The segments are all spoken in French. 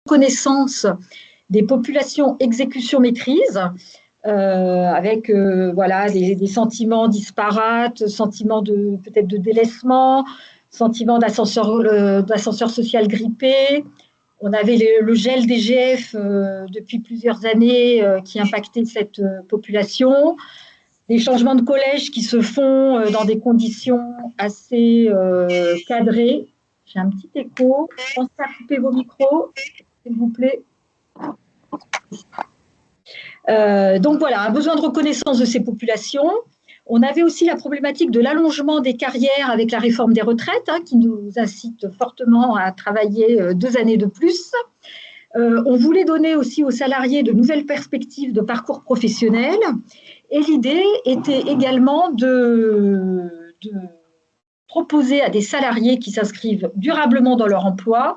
reconnaissance des populations exécution-maîtrise, avec voilà, des sentiments disparates, sentiments peut-être de délaissement, sentiments d'ascenseur social grippé. On avait le gel des GF depuis plusieurs années qui impactait cette population. Des changements de collège qui se font dans des conditions assez cadrées. J'ai un petit écho. Pensez à couper vos micros, s'il vous plaît. Donc voilà, un besoin de reconnaissance de ces populations. On avait aussi la problématique de l'allongement des carrières avec la réforme des retraites, qui nous incite fortement à travailler 2 années de plus. On voulait donner aussi aux salariés de nouvelles perspectives de parcours professionnel. Et l'idée était également de proposer à des salariés qui s'inscrivent durablement dans leur emploi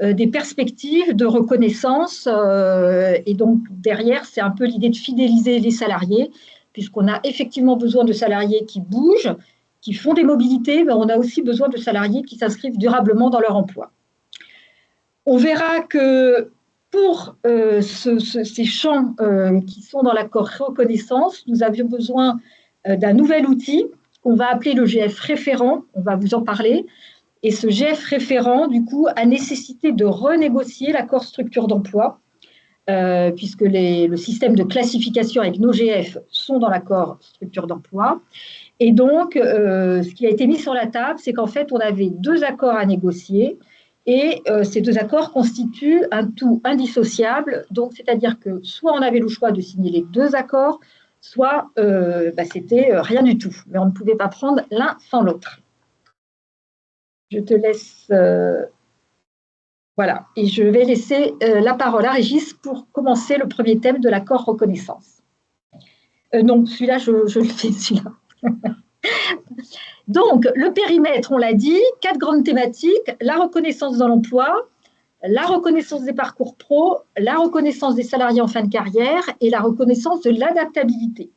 des perspectives de reconnaissance. Et donc, derrière, c'est un peu l'idée de fidéliser les salariés, puisqu'on a effectivement besoin de salariés qui bougent, qui font des mobilités, mais on a aussi besoin de salariés qui s'inscrivent durablement dans leur emploi. On verra que pour ces champs qui sont dans l'accord reconnaissance, nous avions besoin d'un nouvel outil qu'on va appeler le GF référent, on va vous en parler. Et ce GF référent, du coup, a nécessité de renégocier l'accord structure d'emploi, puisque le système de classification avec nos GF sont dans l'accord structure d'emploi. Et donc, ce qui a été mis sur la table, c'est qu'en fait, on avait 2 accords à négocier. Et ces 2 accords constituent un tout indissociable. Donc, c'est-à-dire que soit on avait le choix de signer les 2 accords, soit c'était rien du tout. Mais on ne pouvait pas prendre l'un sans l'autre. Je te laisse... voilà. Et je vais laisser la parole à Régis pour commencer le premier thème de l'accord reconnaissance. Non, celui-là, je le fais, celui-là. Donc, le périmètre, on l'a dit, 4 grandes thématiques, la reconnaissance dans l'emploi, la reconnaissance des parcours pro, la reconnaissance des salariés en fin de carrière et la reconnaissance de l'adaptabilité.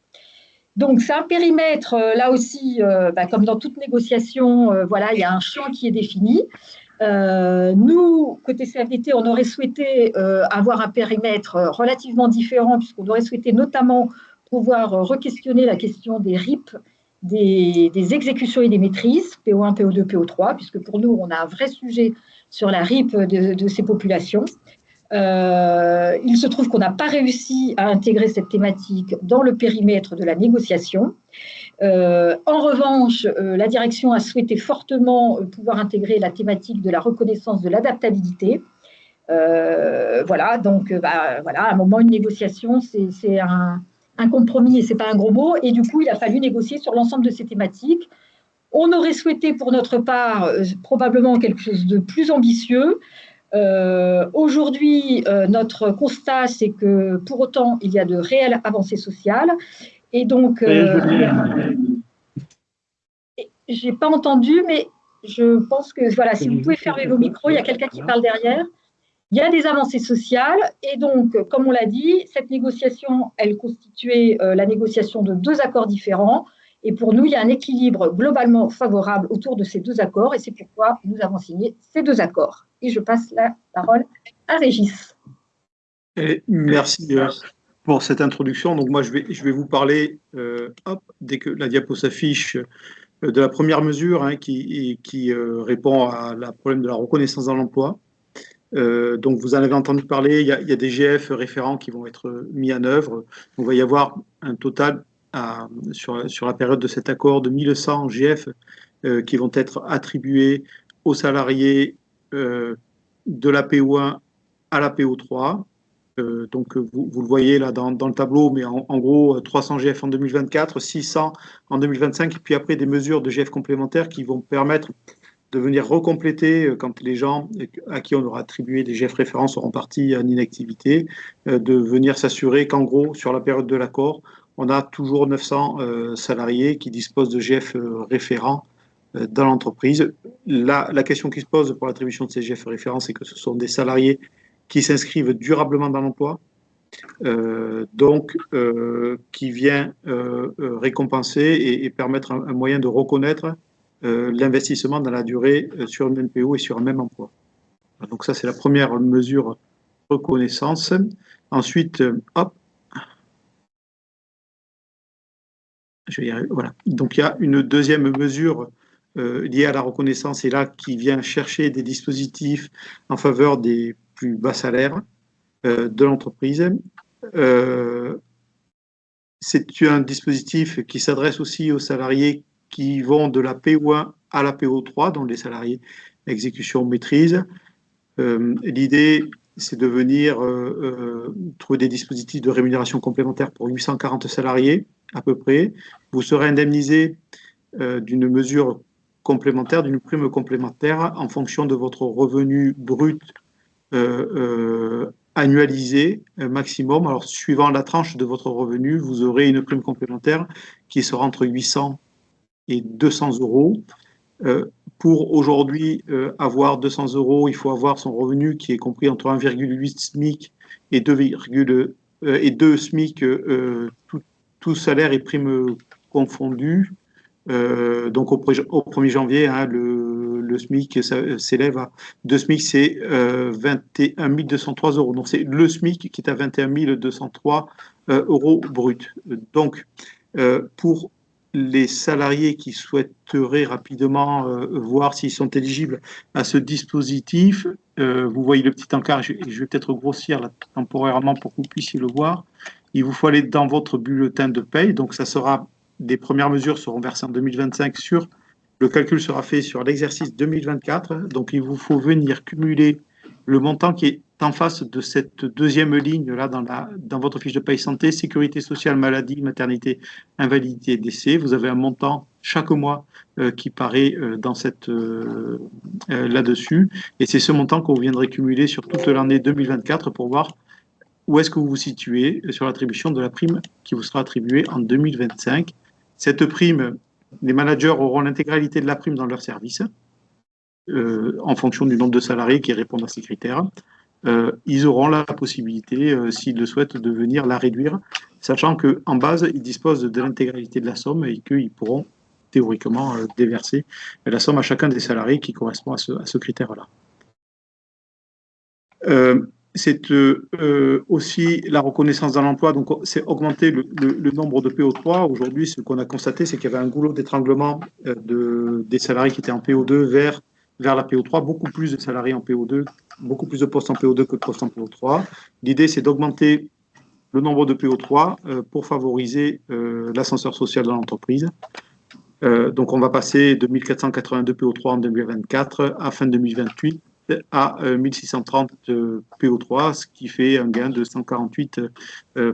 Donc, c'est un périmètre, là aussi, comme dans toute négociation, voilà, il y a un champ qui est défini. Nous, côté CFDT, on aurait souhaité avoir un périmètre relativement différent, puisqu'on aurait souhaité notamment pouvoir re-questionner la question des RIP, des exécutions et des maîtrises, PO1, PO2, PO3, puisque pour nous, on a un vrai sujet sur la RIP de ces populations. Il se trouve qu'on n'a pas réussi à intégrer cette thématique dans le périmètre de la négociation. En revanche, la direction a souhaité fortement pouvoir intégrer la thématique de la reconnaissance de l'adaptabilité. Voilà, donc voilà, à un moment, une négociation, c'est un compromis et ce n'est pas un gros mot. Et du coup, il a fallu négocier sur l'ensemble de ces thématiques. On aurait souhaité, pour notre part, probablement quelque chose de plus ambitieux. Aujourd'hui, notre constat, c'est que pour autant, il y a de réelles avancées sociales. Et donc, j'ai pas entendu, mais je pense que, voilà, si vous pouvez fermer vos micros, il y a quelqu'un qui parle derrière. Il y a des avancées sociales et donc, comme on l'a dit, cette négociation, elle constituait la négociation de 2 accords différents. Et pour nous, il y a un équilibre globalement favorable autour de ces 2 accords et c'est pourquoi nous avons signé ces 2 accords. Et je passe la parole à Régis. Merci pour cette introduction. Donc moi, je vais vous parler, dès que la diapo s'affiche, de la première mesure qui répond à la problème de la reconnaissance dans l'emploi. Donc vous en avez entendu parler, il y a des GF référents qui vont être mis en œuvre. On va y avoir un total sur la période de cet accord de 1100 GF qui vont être attribués aux salariés de la PO1 à la PO3. Donc vous le voyez là dans le tableau, mais en gros 300 GF en 2024, 600 en 2025, et puis après des mesures de GF complémentaires qui vont permettre de venir recompléter quand les gens à qui on aura attribué des GF référents seront partis en inactivité, de venir s'assurer qu'en gros, sur la période de l'accord, on a toujours 900 salariés qui disposent de GF référents dans l'entreprise. La question qui se pose pour l'attribution de ces GF référents, c'est que ce sont des salariés qui s'inscrivent durablement dans l'emploi, donc qui vient récompenser et permettre un moyen de reconnaître l'investissement dans la durée sur une MPO et sur un même emploi. Donc ça, c'est la première mesure reconnaissance. Ensuite, hop, je vais y arriver, voilà. Donc, il y a une deuxième mesure liée à la reconnaissance, et là, qui vient chercher des dispositifs en faveur des plus bas salaires de l'entreprise. C'est un dispositif qui s'adresse aussi aux salariés qui vont de la PO1 à la PO3, donc les salariés exécution maîtrise. L'idée, c'est de venir trouver des dispositifs de rémunération complémentaire pour 840 salariés à peu près. Vous serez indemnisé d'une mesure complémentaire, d'une prime complémentaire en fonction de votre revenu brut annualisé maximum. Alors, suivant la tranche de votre revenu, vous aurez une prime complémentaire qui sera entre 800 et 200 euros. Pour aujourd'hui avoir 200 euros, il faut avoir son revenu qui est compris entre 1,8 SMIC et 2 SMIC, tout salaire et prime confondus. Donc au 1er janvier, hein, le SMIC s'élève à 2 SMIC, c'est 21 203 euros. Donc c'est le SMIC qui est à 21 203 euros brut. Donc pour les salariés qui souhaiteraient rapidement voir s'ils sont éligibles à ce dispositif, vous voyez le petit encart, je vais peut-être grossir là, temporairement pour que vous puissiez le voir. Il vous faut aller dans votre bulletin de paye, donc ça sera, les premières mesures seront versées en 2025 le calcul sera fait sur l'exercice 2024, donc il vous faut venir cumuler le montant qui est en face de cette deuxième ligne là dans votre fiche de paye santé, sécurité sociale, maladie, maternité, invalidité, décès. Vous avez un montant chaque mois qui paraît dans là-dessus, et c'est ce montant que vous viendrez cumuler sur toute l'année 2024 pour voir où est-ce que vous vous situez sur l'attribution de la prime qui vous sera attribuée en 2025. Cette prime, les managers auront l'intégralité de la prime dans leur service en fonction du nombre de salariés qui répondent à ces critères. Ils auront la possibilité, s'ils le souhaitent, de venir la réduire, sachant qu'en base, ils disposent de l'intégralité de la somme et qu'ils pourront théoriquement déverser la somme à chacun des salariés qui correspond à ce critère-là. C'est aussi la reconnaissance dans l'emploi, donc c'est augmenter le nombre de PO3. Aujourd'hui, ce qu'on a constaté, c'est qu'il y avait un goulot d'étranglement des salariés qui étaient en PO2 vers la PO3, beaucoup plus de salariés en PO2, beaucoup plus de postes en PO2 que de postes en PO3. L'idée, c'est d'augmenter le nombre de PO3 pour favoriser l'ascenseur social dans l'entreprise. Donc, on va passer de 1482 PO3 en 2024 à fin 2028 à 1630 PO3, ce qui fait un gain de 148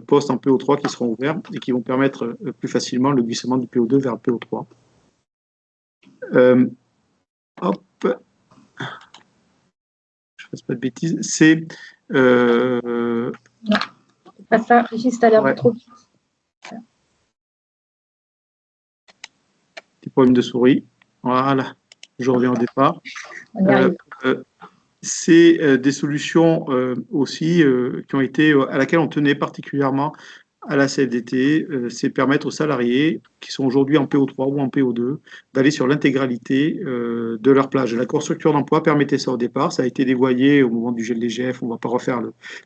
postes en PO3 qui seront ouverts et qui vont permettre plus facilement le glissement du PO2 vers le PO3. Hop, je ne fasse pas de bêtises, c'est... Non, c'est pas ça, Régis, t'as l'air trop vite. Petit problème de souris, voilà, je reviens au départ. C'est des solutions aussi qui ont été, à laquelle on tenait particulièrement à la CFDT, c'est permettre aux salariés qui sont aujourd'hui en PO3 ou en PO2 d'aller sur l'intégralité de leur plage. L'accord structure d'emploi permettait ça au départ, ça a été dévoyé au moment du GLDGF, on ne va pas refaire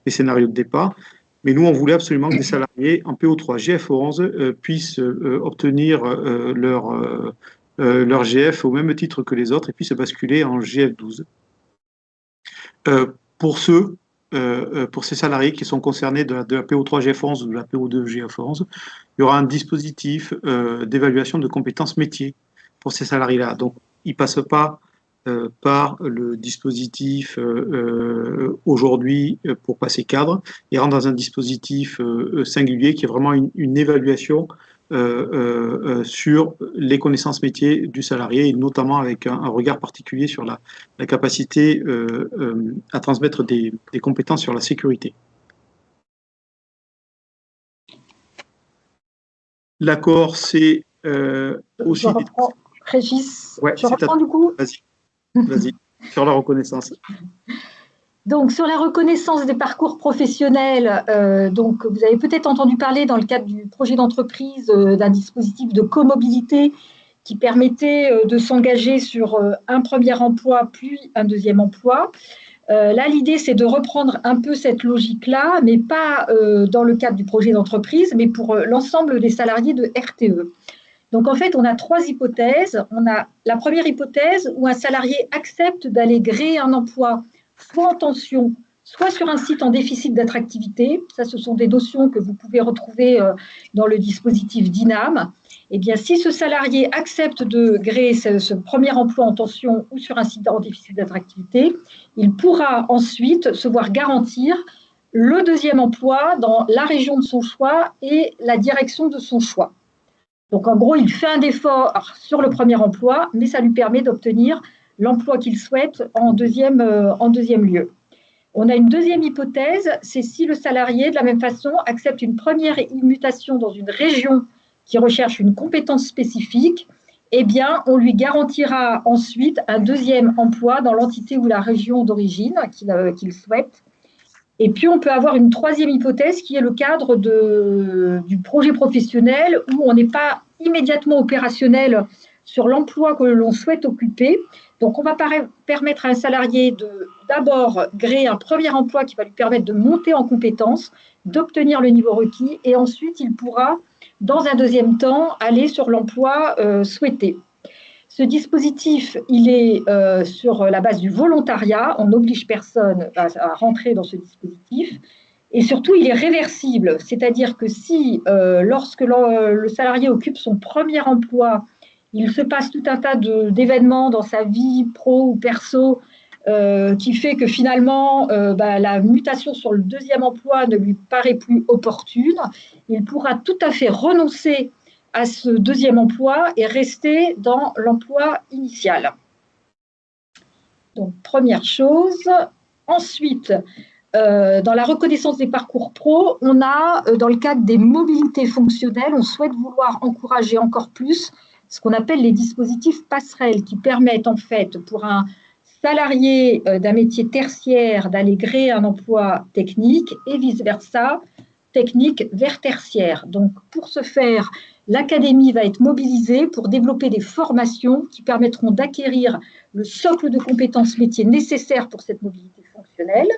les scénarios de départ, mais nous on voulait absolument que des salariés en PO3 GF11 puissent obtenir leur GF au même titre que les autres et puissent basculer en GF12. Pour ces salariés qui sont concernés de la PO3 GF11 ou de la PO2 GF11, il y aura un dispositif d'évaluation de compétences métiers pour ces salariés-là. Donc, ils ne passent pas par le dispositif aujourd'hui pour passer cadre. Ils rentrent dans un dispositif singulier qui est vraiment une évaluation sur les connaissances métiers du salarié, et notamment avec un regard particulier sur la capacité à transmettre des compétences sur la sécurité. L'accord, c'est aussi... Je reprends, Régis, ouais, je reprends du coup. Vas-y, sur la reconnaissance. Donc, sur la reconnaissance des parcours professionnels, donc, vous avez peut-être entendu parler dans le cadre du projet d'entreprise d'un dispositif de comobilité qui permettait de s'engager sur un premier emploi puis un deuxième emploi. Là, l'idée, c'est de reprendre un peu cette logique-là, mais pas dans le cadre du projet d'entreprise, mais pour l'ensemble des salariés de RTE. Donc, en fait, on a trois hypothèses. On a la première hypothèse où un salarié accepte d'aller créer un emploi soit en tension, soit sur un site en déficit d'attractivité. Ça, ce sont des notions que vous pouvez retrouver dans le dispositif DINAM. Eh bien, si ce salarié accepte de créer ce premier emploi en tension ou sur un site en déficit d'attractivité, il pourra ensuite se voir garantir le deuxième emploi dans la région de son choix et la direction de son choix. Donc, en gros, il fait un effort sur le premier emploi, mais ça lui permet d'obtenir l'emploi qu'il souhaite en deuxième lieu. On a une deuxième hypothèse, c'est si le salarié, de la même façon, accepte une première mutation dans une région qui recherche une compétence spécifique, eh bien, on lui garantira ensuite un deuxième emploi dans l'entité ou la région d'origine qu'il souhaite. Et puis, on peut avoir une troisième hypothèse qui est le cadre du projet professionnel où on n'est pas immédiatement opérationnel sur l'emploi que l'on souhaite occuper. Donc, on va permettre à un salarié d'abord créer un premier emploi qui va lui permettre de monter en compétences, d'obtenir le niveau requis, et ensuite, il pourra, dans un deuxième temps, aller sur l'emploi souhaité. Ce dispositif, il est sur la base du volontariat. On n'oblige personne à rentrer dans ce dispositif. Et surtout, il est réversible. C'est-à-dire que si, lorsque le salarié occupe son premier emploi, il se passe tout un tas d'événements dans sa vie pro ou perso qui fait que finalement, la mutation sur le deuxième emploi ne lui paraît plus opportune, il pourra tout à fait renoncer à ce deuxième emploi et rester dans l'emploi initial. Donc, première chose. Ensuite, dans la reconnaissance des parcours pro, on a, dans le cadre des mobilités fonctionnelles, on souhaite vouloir encourager encore plus ce qu'on appelle les dispositifs passerelles qui permettent en fait pour un salarié d'un métier tertiaire d'aller créer un emploi technique et vice-versa, technique vers tertiaire. Donc, pour ce faire, l'académie va être mobilisée pour développer des formations qui permettront d'acquérir le socle de compétences métiers nécessaires pour cette mobilité fonctionnelle.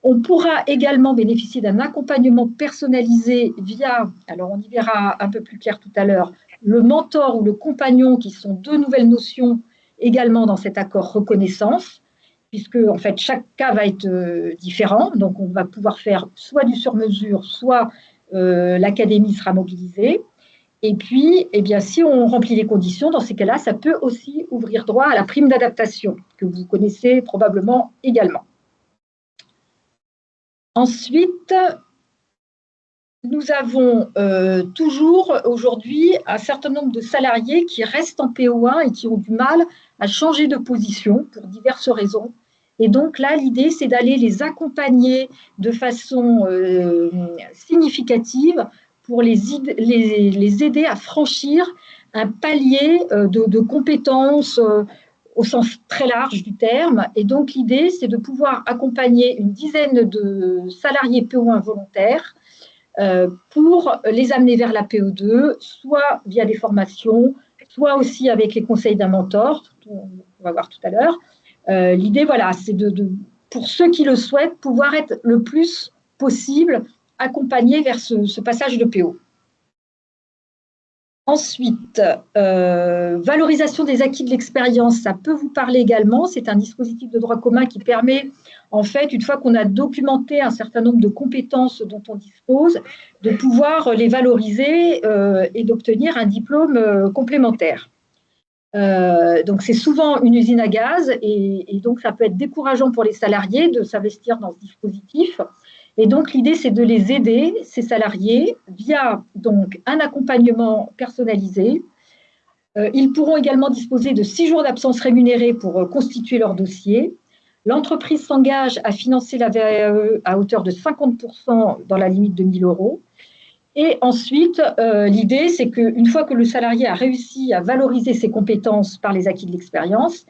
On pourra également bénéficier d'un accompagnement personnalisé via, alors on y verra un peu plus clair tout à l'heure, le mentor ou le compagnon, qui sont deux nouvelles notions également dans cet accord reconnaissance, puisque en fait chaque cas va être différent. Donc on va pouvoir faire soit du sur-mesure, soit l'académie sera mobilisée. Et puis, eh bien, si on remplit les conditions, dans ces cas-là, ça peut aussi ouvrir droit à la prime d'adaptation, que vous connaissez probablement également. Ensuite, nous avons toujours aujourd'hui un certain nombre de salariés qui restent en PO1 et qui ont du mal à changer de position pour diverses raisons. Et donc là, l'idée, c'est d'aller les accompagner de façon significative pour les aider à franchir un palier de compétences au sens très large du terme. Et donc, l'idée, c'est de pouvoir accompagner une dizaine de salariés PO1 volontaires pour les amener vers la PO2, soit via des formations, soit aussi avec les conseils d'un mentor, on va voir tout à l'heure. L'idée, voilà, c'est pour ceux qui le souhaitent, pouvoir être le plus possible accompagnés vers ce passage de PO. Ensuite, valorisation des acquis de l'expérience, ça peut vous parler également. C'est un dispositif de droit commun qui permet, en fait, une fois qu'on a documenté un certain nombre de compétences dont on dispose, de pouvoir les valoriser et d'obtenir un diplôme complémentaire. Donc, c'est souvent une usine à gaz et donc ça peut être décourageant pour les salariés de s'investir dans ce dispositif. Et donc, l'idée, c'est de les aider, ces salariés, via donc, un accompagnement personnalisé. Ils pourront également disposer de 6 jours d'absence rémunérée pour constituer leur dossier. L'entreprise s'engage à financer la VAE à hauteur de 50% dans la limite de 1 000 €. Et ensuite, l'idée, c'est qu'une fois que le salarié a réussi à valoriser ses compétences par les acquis de l'expérience,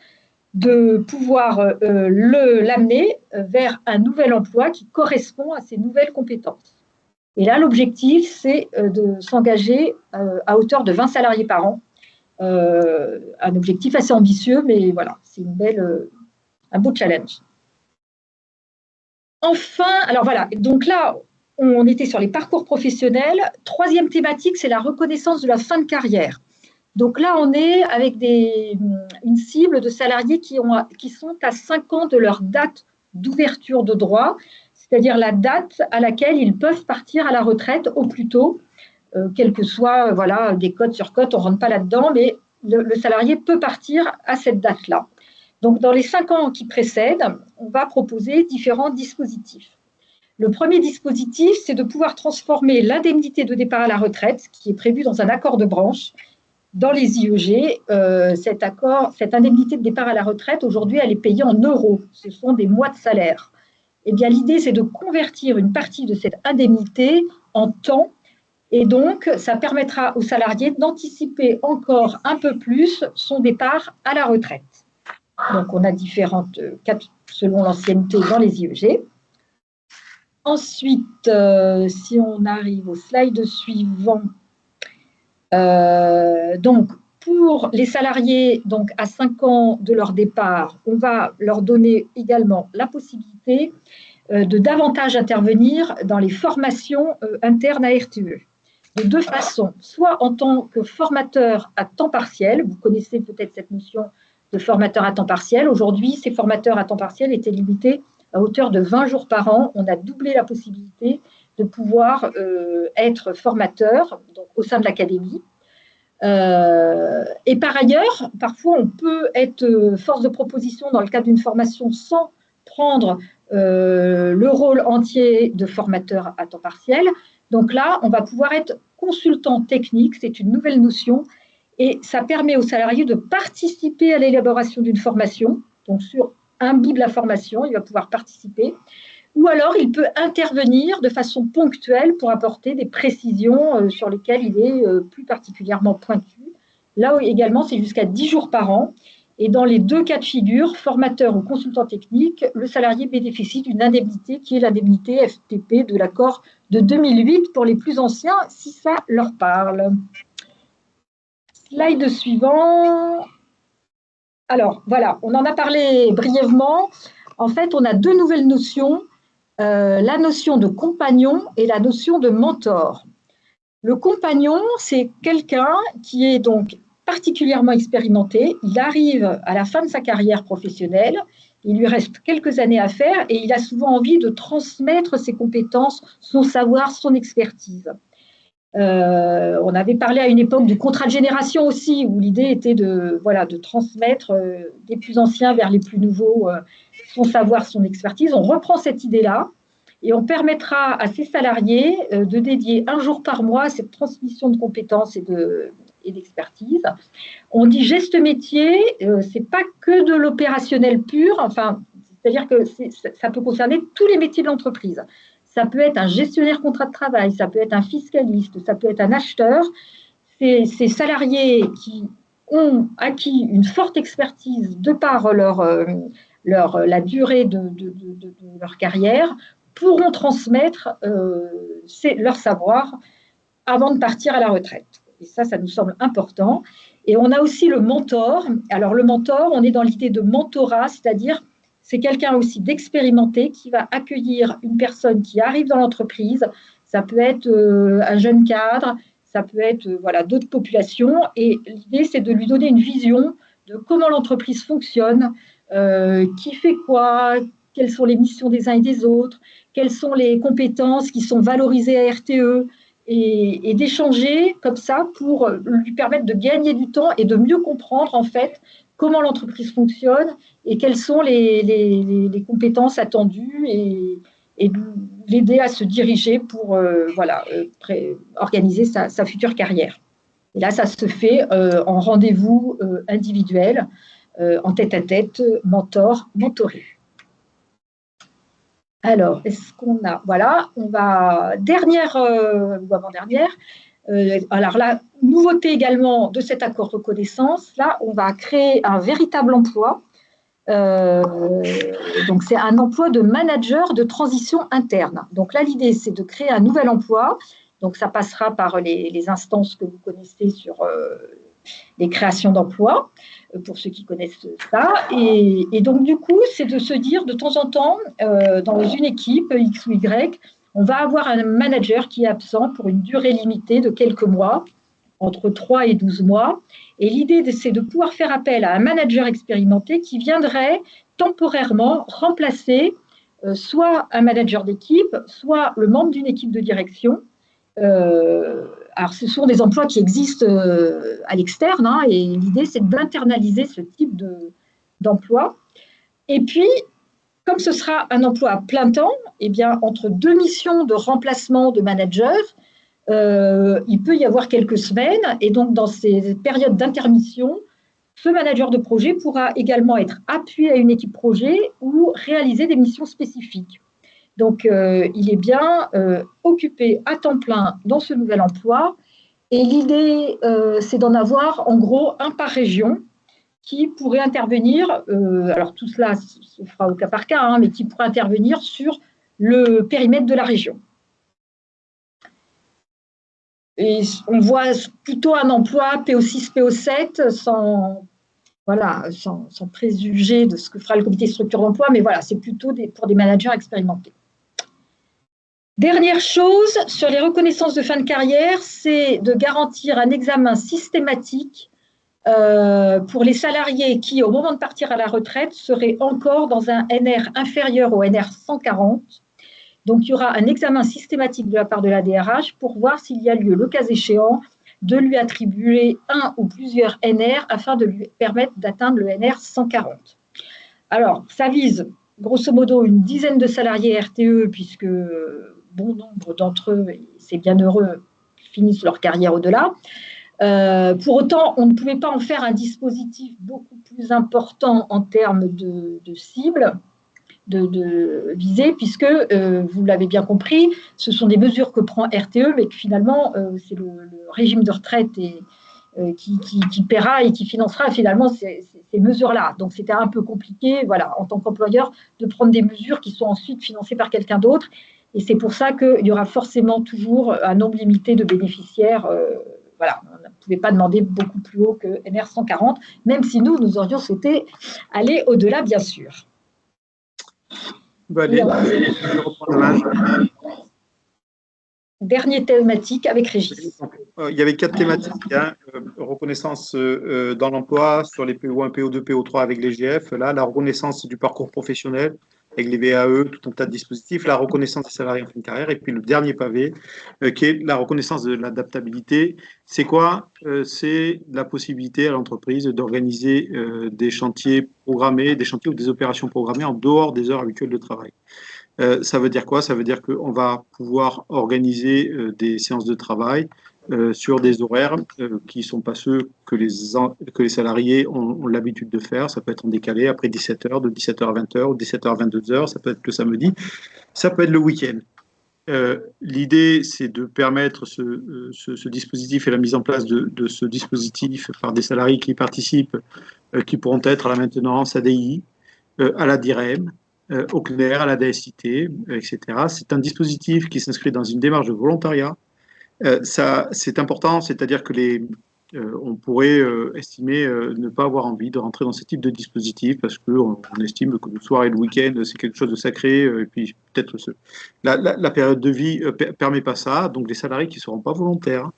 de pouvoir l'amener vers un nouvel emploi qui correspond à ces nouvelles compétences. Et là, l'objectif, c'est de s'engager à hauteur de 20 salariés par an. Un objectif assez ambitieux, mais voilà, c'est un beau challenge. enfin, alors voilà, donc là, on était sur les parcours professionnels. Troisième thématique, c'est la reconnaissance de la fin de carrière. Donc là, on est avec une cible de salariés qui sont à 5 ans de leur date d'ouverture de droit, c'est-à-dire la date à laquelle ils peuvent partir à la retraite au plus tôt, quel que soit des cotes sur cotes, on ne rentre pas là-dedans, mais le salarié peut partir à cette date-là. Donc, dans les 5 ans qui précèdent, on va proposer différents dispositifs. Le premier dispositif, c'est de pouvoir transformer l'indemnité de départ à la retraite, qui est prévue dans un accord de branche, dans les IEG. Cette indemnité de départ à la retraite, aujourd'hui, elle est payée en euros. Ce sont des mois de salaire. Eh bien, l'idée, c'est de convertir une partie de cette indemnité en temps. Et donc, ça permettra aux salariés d'anticiper encore un peu plus son départ à la retraite. Donc, on a différentes cas selon l'ancienneté dans les IEG. Ensuite, si on arrive au slide suivant, donc pour les salariés donc à 5 ans de leur départ, on va leur donner également la possibilité de davantage intervenir dans les formations internes à RTE. De deux façons, soit en tant que formateur à temps partiel, vous connaissez peut-être cette notion de formateur à temps partiel. Aujourd'hui, ces formateurs à temps partiel étaient limités à hauteur de 20 jours par an. On a doublé la possibilité de pouvoir être formateur donc, au sein de l'académie. Et par ailleurs, parfois, on peut être force de proposition dans le cadre d'une formation sans prendre le rôle entier de formateur à temps partiel. Donc là, on va pouvoir être consultant technique, c'est une nouvelle notion, et ça permet aux salariés de participer à l'élaboration d'une formation. Donc sur un bout de la formation, il va pouvoir participer. Ou alors, il peut intervenir de façon ponctuelle pour apporter des précisions sur lesquelles il est plus particulièrement pointu. Là également, c'est jusqu'à 10 jours par an. Et dans les deux cas de figure, formateur ou consultant technique, le salarié bénéficie d'une indemnité qui est l'indemnité FTP de l'accord de 2008 pour les plus anciens, si ça leur parle. Slide suivant. Alors, voilà, on en a parlé brièvement. En fait, on a deux nouvelles notions, la notion de compagnon et la notion de mentor. Le compagnon, c'est quelqu'un qui est donc particulièrement expérimenté. Il arrive à la fin de sa carrière professionnelle, il lui reste quelques années à faire et il a souvent envie de transmettre ses compétences, son savoir, son expertise. On avait parlé à une époque du contrat de génération aussi, où l'idée était de transmettre des plus anciens vers les plus nouveaux son savoir, son expertise. On reprend cette idée-là et on permettra à ces salariés de dédier un jour par mois à cette transmission de compétences et d'expertise. On dit geste métier, c'est pas que de l'opérationnel pur, enfin, c'est-à-dire que ça peut concerner tous les métiers de l'entreprise. Ça peut être un gestionnaire contrat de travail, ça peut être un fiscaliste, ça peut être un acheteur. Ces salariés qui ont acquis une forte expertise de par la durée de leur carrière pourront transmettre leur savoir avant de partir à la retraite. Et ça nous semble important. Et on a aussi le mentor. Alors, le mentor, on est dans l'idée de mentorat, c'est-à-dire c'est quelqu'un aussi d'expérimenté qui va accueillir une personne qui arrive dans l'entreprise. Ça peut être un jeune cadre, ça peut être d'autres populations. Et l'idée, c'est de lui donner une vision de comment l'entreprise fonctionne, qui fait quoi, quelles sont les missions des uns et des autres, quelles sont les compétences qui sont valorisées à RTE, et d'échanger comme ça pour lui permettre de gagner du temps et de mieux comprendre en fait comment l'entreprise fonctionne et quelles sont les compétences attendues et de l'aider à se diriger pour organiser sa future carrière. Et là, ça se fait en rendez-vous individuel, en tête-à-tête, mentoré. Alors, est-ce qu'on a… Voilà, on va… Dernière ou avant-dernière. Alors là, nouveauté également de cet accord reconnaissance, là, on va créer un véritable emploi. Donc, c'est un emploi de manager de transition interne. Donc là, l'idée, c'est de créer un nouvel emploi. Donc, ça passera par les instances que vous connaissez sur les créations d'emplois, pour ceux qui connaissent ça. Et donc, du coup, c'est de se dire de temps en temps, dans une équipe X ou Y, on va avoir un manager qui est absent pour une durée limitée de quelques mois, entre 3 et 12 mois. Et l'idée, c'est de pouvoir faire appel à un manager expérimenté qui viendrait temporairement remplacer soit un manager d'équipe, soit le membre d'une équipe de direction. Alors, ce sont des emplois qui existent à l'externe, hein, et l'idée, c'est d'internaliser ce type d'emploi. Et puis, comme ce sera un emploi à plein temps, eh bien, entre deux missions de remplacement de manager, il peut y avoir quelques semaines. Et donc, dans ces périodes d'intermission, ce manager de projet pourra également être appuyé à une équipe projet ou réaliser des missions spécifiques. Donc, il est bien occupé à temps plein dans ce nouvel emploi. Et l'idée, c'est d'en avoir en gros un par région qui pourrait intervenir, alors tout cela se fera au cas par cas, hein, mais qui pourrait intervenir sur le périmètre de la région. Et on voit plutôt un emploi PO6, PO7 sans préjuger de ce que fera le comité structure d'emploi, mais voilà, c'est plutôt pour des managers expérimentés. Dernière chose, sur les reconnaissances de fin de carrière, c'est de garantir un examen systématique pour les salariés qui, au moment de partir à la retraite, seraient encore dans un NR inférieur au NR 140. Donc, il y aura un examen systématique de la part de la DRH pour voir s'il y a lieu, le cas échéant, de lui attribuer un ou plusieurs NR afin de lui permettre d'atteindre le NR 140. Alors, ça vise grosso modo une dizaine de salariés RTE, puisque bon nombre d'entre eux, c'est bien heureux, finissent leur carrière au-delà. Pour autant, on ne pouvait pas en faire un dispositif beaucoup plus important en termes de cible, de visée, puisque, vous l'avez bien compris, ce sont des mesures que prend RTE, mais que finalement, c'est le régime de retraite qui paiera et qui financera finalement ces mesures-là. Donc, c'était un peu compliqué, voilà, en tant qu'employeur, de prendre des mesures qui sont ensuite financées par quelqu'un d'autre. Et c'est pour ça qu'il y aura forcément toujours un nombre limité de bénéficiaires. Voilà, on ne pouvait pas demander beaucoup plus haut que NR 140, même si nous aurions souhaité aller au-delà, bien sûr. Dernière thématique avec Régis. Il y avait 4 thématiques, hein, reconnaissance dans l'emploi, sur les PO1, PO2, PO3 avec les GF, là, la reconnaissance du parcours professionnel avec les VAE, tout un tas de dispositifs, la reconnaissance des salariés en fin de carrière, et puis le dernier pavé, qui est la reconnaissance de l'adaptabilité. C'est quoi? C'est la possibilité à l'entreprise d'organiser des chantiers programmés, des chantiers ou des opérations programmées en dehors des heures habituelles de travail. Ça veut dire quoi? Ça veut dire qu'on va pouvoir organiser des séances de travail sur des horaires qui ne sont pas ceux que les salariés ont l'habitude de faire. Ça peut être en décalé après 17h, de 17h à 20h, ou 17h à 22h, ça peut être le samedi, ça peut être le week-end. L'idée, c'est de permettre ce dispositif et la mise en place de ce dispositif par des salariés qui y participent, qui pourront être à la maintenance, à DI, à la DIREM, au CNER, à la DSIT, etc. C'est un dispositif qui s'inscrit dans une démarche de volontariat. Ça, c'est important, c'est-à-dire que on pourrait estimer ne pas avoir envie de rentrer dans ce type de dispositif parce qu'on estime que le soir et le week-end, c'est quelque chose de sacré, et puis peut-être la période de vie ne permet pas ça, donc les salariés qui ne seront pas volontaires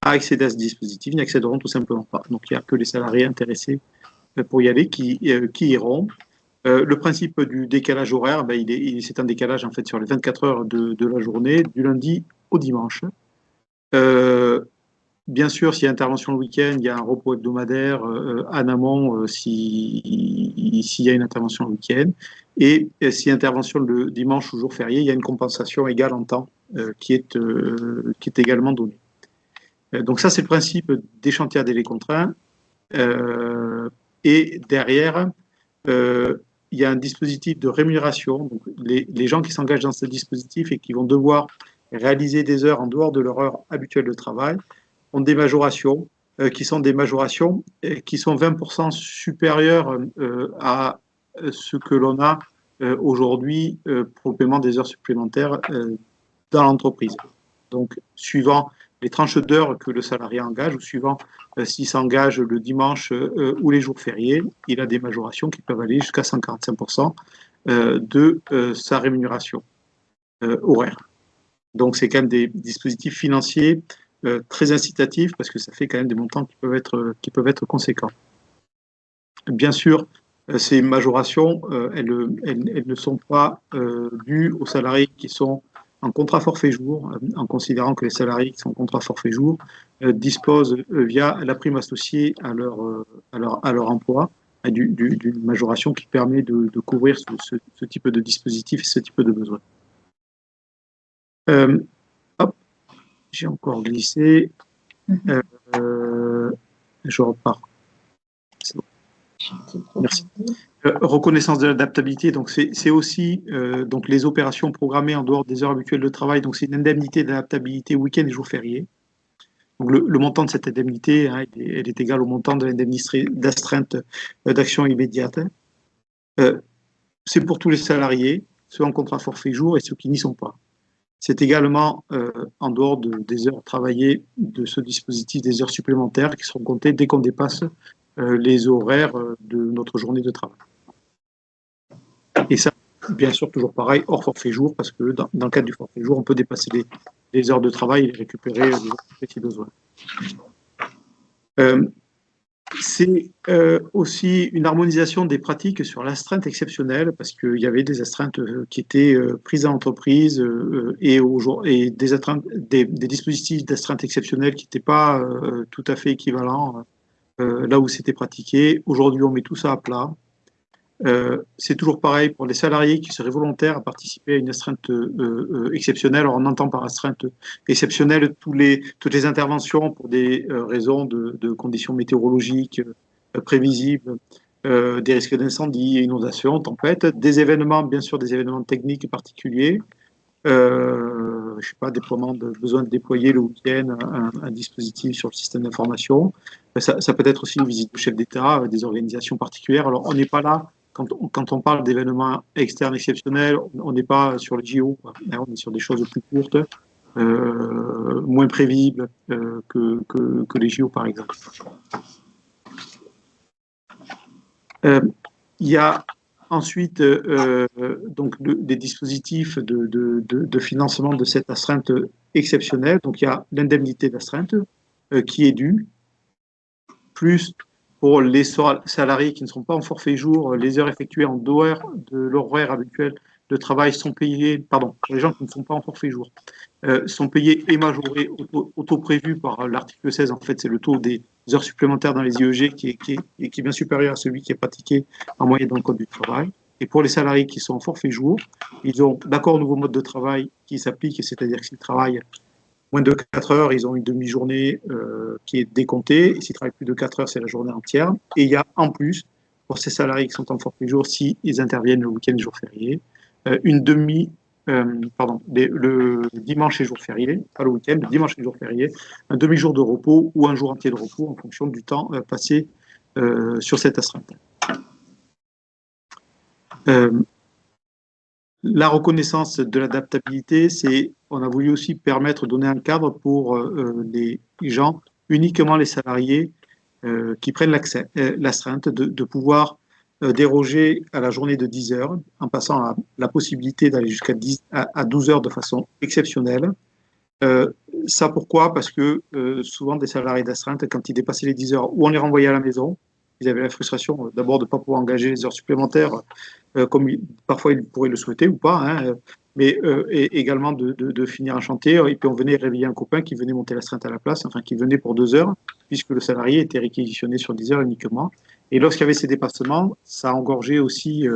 à accéder à ce dispositif n'y accéderont tout simplement pas. Donc il n'y a que les salariés intéressés pour y aller qui iront. Le principe du décalage horaire, c'est un décalage en fait sur les 24 heures de la journée, du lundi au dimanche. Bien sûr, s'il y a intervention le week-end, il y a un repos hebdomadaire en amont s'il y a une intervention le week-end. Et s'il y a intervention le dimanche ou jour férié, il y a une compensation égale en temps qui est également donnée. Donc ça, c'est le principe des chantiers à délai contraint. Et derrière, il y a un dispositif de rémunération. Donc les gens qui s'engagent dans ce dispositif et qui vont devoir réaliser des heures en dehors de leur heure habituelle de travail ont des majorations qui sont des majorations qui sont 20% supérieures à ce que l'on a aujourd'hui pour le paiement des heures supplémentaires dans l'entreprise. Donc, suivant les tranches d'heures que le salarié engage, ou suivant s'il s'engage le dimanche ou les jours fériés, il a des majorations qui peuvent aller jusqu'à 145% de sa rémunération horaire. Donc, c'est quand même des dispositifs financiers très incitatifs parce que ça fait quand même des montants qui peuvent être conséquents. Bien sûr, ces majorations, elles ne sont pas dues aux salariés qui sont en contrat forfait jour, en considérant que les salariés qui sont en contrat forfait jour disposent via la prime associée à leur emploi d'une majoration qui permet de couvrir ce type de dispositif et ce type de besoin. Hop, j'ai encore glissé. Je repars. C'est bon. Merci. Reconnaissance de l'adaptabilité, donc c'est aussi donc les opérations programmées en dehors des heures habituelles de travail. Donc c'est une indemnité d'adaptabilité week-end et jours fériés. Donc le montant de cette indemnité, hein, elle est égale au montant de l'indemnité d'astreinte d'action immédiate. C'est pour tous les salariés, ceux en contrat forfait jour et ceux qui n'y sont pas. C'est également en dehors des heures travaillées de ce dispositif, des heures supplémentaires qui seront comptées dès qu'on dépasse les horaires de notre journée de travail. Et ça, bien sûr, toujours pareil, hors forfait jour, parce que dans le cadre du forfait jour, on peut dépasser les heures de travail et récupérer les jours si besoin. C'est aussi une harmonisation des pratiques sur l'astreinte exceptionnelle, parce qu'il y avait des astreintes qui étaient prises en entreprise et des dispositifs d'astreinte exceptionnelle qui n'étaient pas tout à fait équivalents là où c'était pratiqué. Aujourd'hui, on met tout ça à plat. C'est toujours pareil pour les salariés qui seraient volontaires à participer à une astreinte exceptionnelle. Alors, on entend par astreinte exceptionnelle toutes les interventions pour des raisons de conditions météorologiques prévisibles, des risques d'incendie, inondations, tempêtes, des événements, bien sûr, des événements techniques particuliers. Je ne sais pas, besoin de déployer le week-end un dispositif sur le système d'information. Ça peut être aussi une visite du chef d'État, des organisations particulières. Alors, on n'est pas là. Quand on parle d'événements externes exceptionnels, on n'est pas sur les JO, on est sur des choses plus courtes, moins prévisibles que les JO, par exemple. Il y a ensuite donc des dispositifs de financement de cette astreinte exceptionnelle. Donc, il y a l'indemnité d'astreinte qui est due, plus pour les salariés qui ne sont pas en forfait jour, les heures effectuées en dehors de leur horaire habituel de travail sont payées, pardon, pour les gens qui ne sont pas en forfait jour, sont payés et majorés au taux prévu par l'article 16. En fait, c'est le taux des heures supplémentaires dans les IEG qui est bien supérieur à celui qui est pratiqué en moyenne dans le Code du travail. Et pour les salariés qui sont en forfait jour, ils ont d'accord au nouveau mode de travail qui s'applique, c'est-à-dire que s'ils travaillent moins de 4 heures, ils ont une demi-journée qui est décomptée. Et s'ils travaillent plus de 4 heures, c'est la journée entière. Et il y a en plus, pour ces salariés qui sont en forfait jour, s'ils interviennent le week-end et jour férié, le dimanche et jour férié, pas le week-end, le dimanche et jour férié, un demi-jour de repos ou un jour entier de repos en fonction du temps passé sur cette astreinte. La reconnaissance de l'adaptabilité, on a voulu aussi donner un cadre pour les gens, uniquement les salariés qui prennent l'astreinte, de pouvoir déroger à la journée de 10 heures, en passant à la possibilité d'aller jusqu'à 12 heures de façon exceptionnelle. Ça pourquoi? Parce que souvent des salariés d'astreinte, quand ils dépassaient les 10 heures, ou on les renvoyait à la maison, ils avaient la frustration d'abord de ne pas pouvoir engager les heures supplémentaires comme parfois ils pourraient le souhaiter ou pas, hein, mais également de finir un chantier, et puis on venait réveiller un copain qui venait monter l'astreinte à la place, enfin qui venait pour 2 heures, puisque le salarié était réquisitionné sur 10 heures uniquement. Et lorsqu'il y avait ces dépassements, ça engorgeait aussi,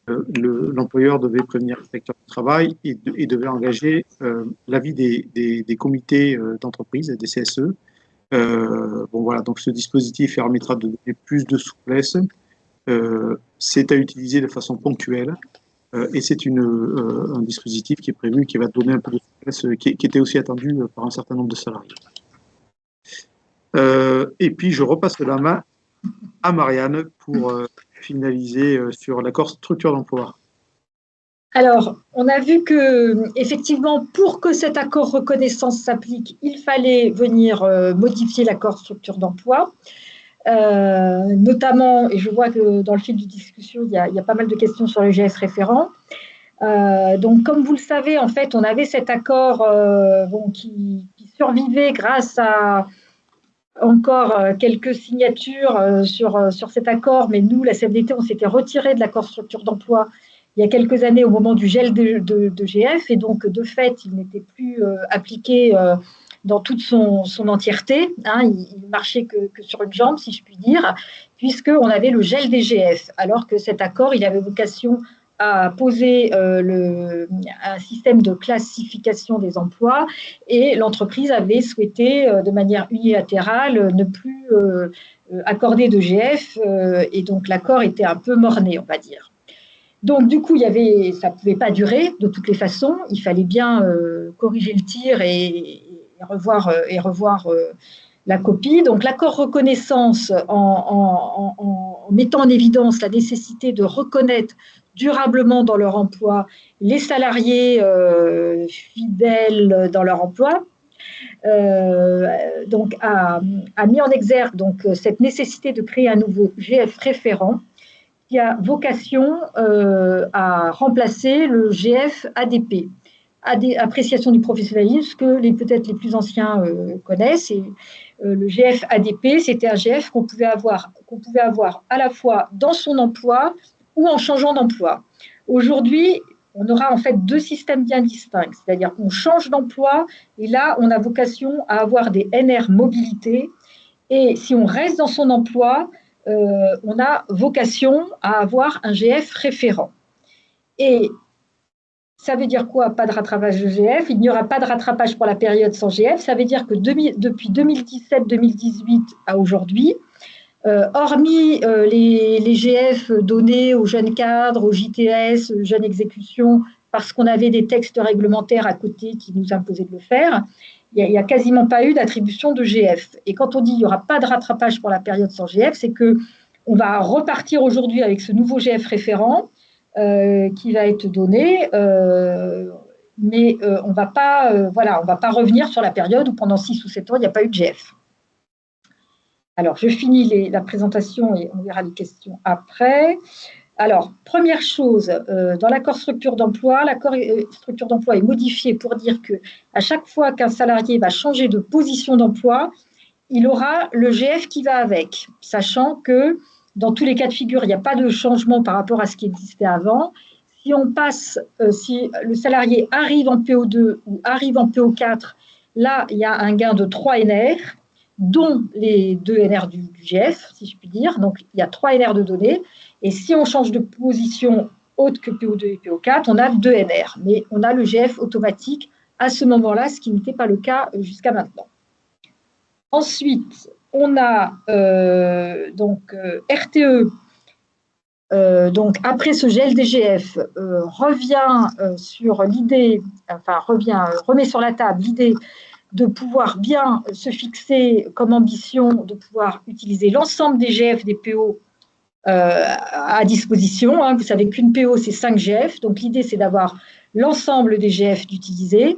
l'employeur devait prévenir l'inspecteur du travail et devait engager l'avis des comités d'entreprise, des CSE. Bon voilà, donc ce dispositif permettra de donner plus de souplesse. C'est à utiliser de façon ponctuelle et c'est un dispositif qui est prévu, qui va donner un peu de souplesse, qui était aussi attendu par un certain nombre de salariés. Et puis je repasse la main à Marianne pour finaliser sur l'accord structure d'emploi. Alors, on a vu que, effectivement, pour que cet accord reconnaissance s'applique, il fallait venir modifier l'accord structure d'emploi, notamment, et je vois que dans le fil de discussion, il y a pas mal de questions sur le GF référent. Donc, comme vous le savez, en fait, on avait cet accord qui survivait grâce à encore quelques signatures sur cet accord, mais nous, la CFDT, on s'était retiré de l'accord structure d'emploi il y a quelques années au moment du gel de GF, et donc de fait, il n'était plus appliqué dans toute son entièreté. Hein, il marchait que sur une jambe, si je puis dire, puisqu'on avait le gel des GF, alors que cet accord, il avait vocation à poser un système de classification des emplois, et l'entreprise avait souhaité, de manière unilatérale, ne plus accorder de GF, et donc l'accord était un peu mort-né, on va dire. Donc, du coup, ça ne pouvait pas durer de toutes les façons. Il fallait bien corriger le tir et revoir la copie. Donc, l'accord reconnaissance, en mettant en évidence la nécessité de reconnaître durablement dans leur emploi les salariés fidèles dans leur emploi, donc a mis en exergue cette nécessité de créer un nouveau GF référent qui a vocation à remplacer le GF ADP, appréciation du professionnalisme, que peut-être les plus anciens connaissent. Et, le GF ADP, c'était un GF qu'on pouvait avoir à la fois dans son emploi ou en changeant d'emploi. Aujourd'hui, on aura en fait deux systèmes bien distincts, c'est-à-dire qu'on change d'emploi et là, on a vocation à avoir des NR mobilité. Et si on reste dans son emploi, on a vocation à avoir un GF référent. Et ça veut dire quoi? Pas de rattrapage de GF. Il n'y aura pas de rattrapage pour la période sans GF. Ça veut dire que depuis 2017-2018 à aujourd'hui, hormis les GF donnés aux jeunes cadres, aux JTS, aux jeunes exécutions, parce qu'on avait des textes réglementaires à côté qui nous imposaient de le faire, il n'y a quasiment pas eu d'attribution de GF. Et quand on dit qu'il n'y aura pas de rattrapage pour la période sans GF, c'est qu'on va repartir aujourd'hui avec ce nouveau GF référent qui va être donné, mais on ne va pas revenir sur la période où pendant 6 ou 7 ans, il n'y a pas eu de GF. Alors, je finis la présentation et on verra les questions après. Alors, première chose, dans l'accord structure d'emploi, l'accord structure d'emploi est modifié pour dire qu'à chaque fois qu'un salarié va changer de position d'emploi, il aura le GF qui va avec, sachant que dans tous les cas de figure, il n'y a pas de changement par rapport à ce qui existait avant. Si le salarié arrive en PO2 ou arrive en PO4, là, il y a un gain de 3 NR, dont les 2 NR du GF, si je puis dire. Donc, il y a 3 NR de données. Et si on change de position autre que PO2 et PO4, on a 2 NR. Mais on a le GF automatique à ce moment-là, ce qui n'était pas le cas jusqu'à maintenant. Ensuite, on a RTE, après ce gel des GF, remet sur la table l'idée de pouvoir bien se fixer comme ambition de pouvoir utiliser l'ensemble des GF des PO à disposition. Hein. Vous savez qu'une PO, c'est 5 GF. Donc, l'idée, c'est d'avoir l'ensemble des GF d'utiliser.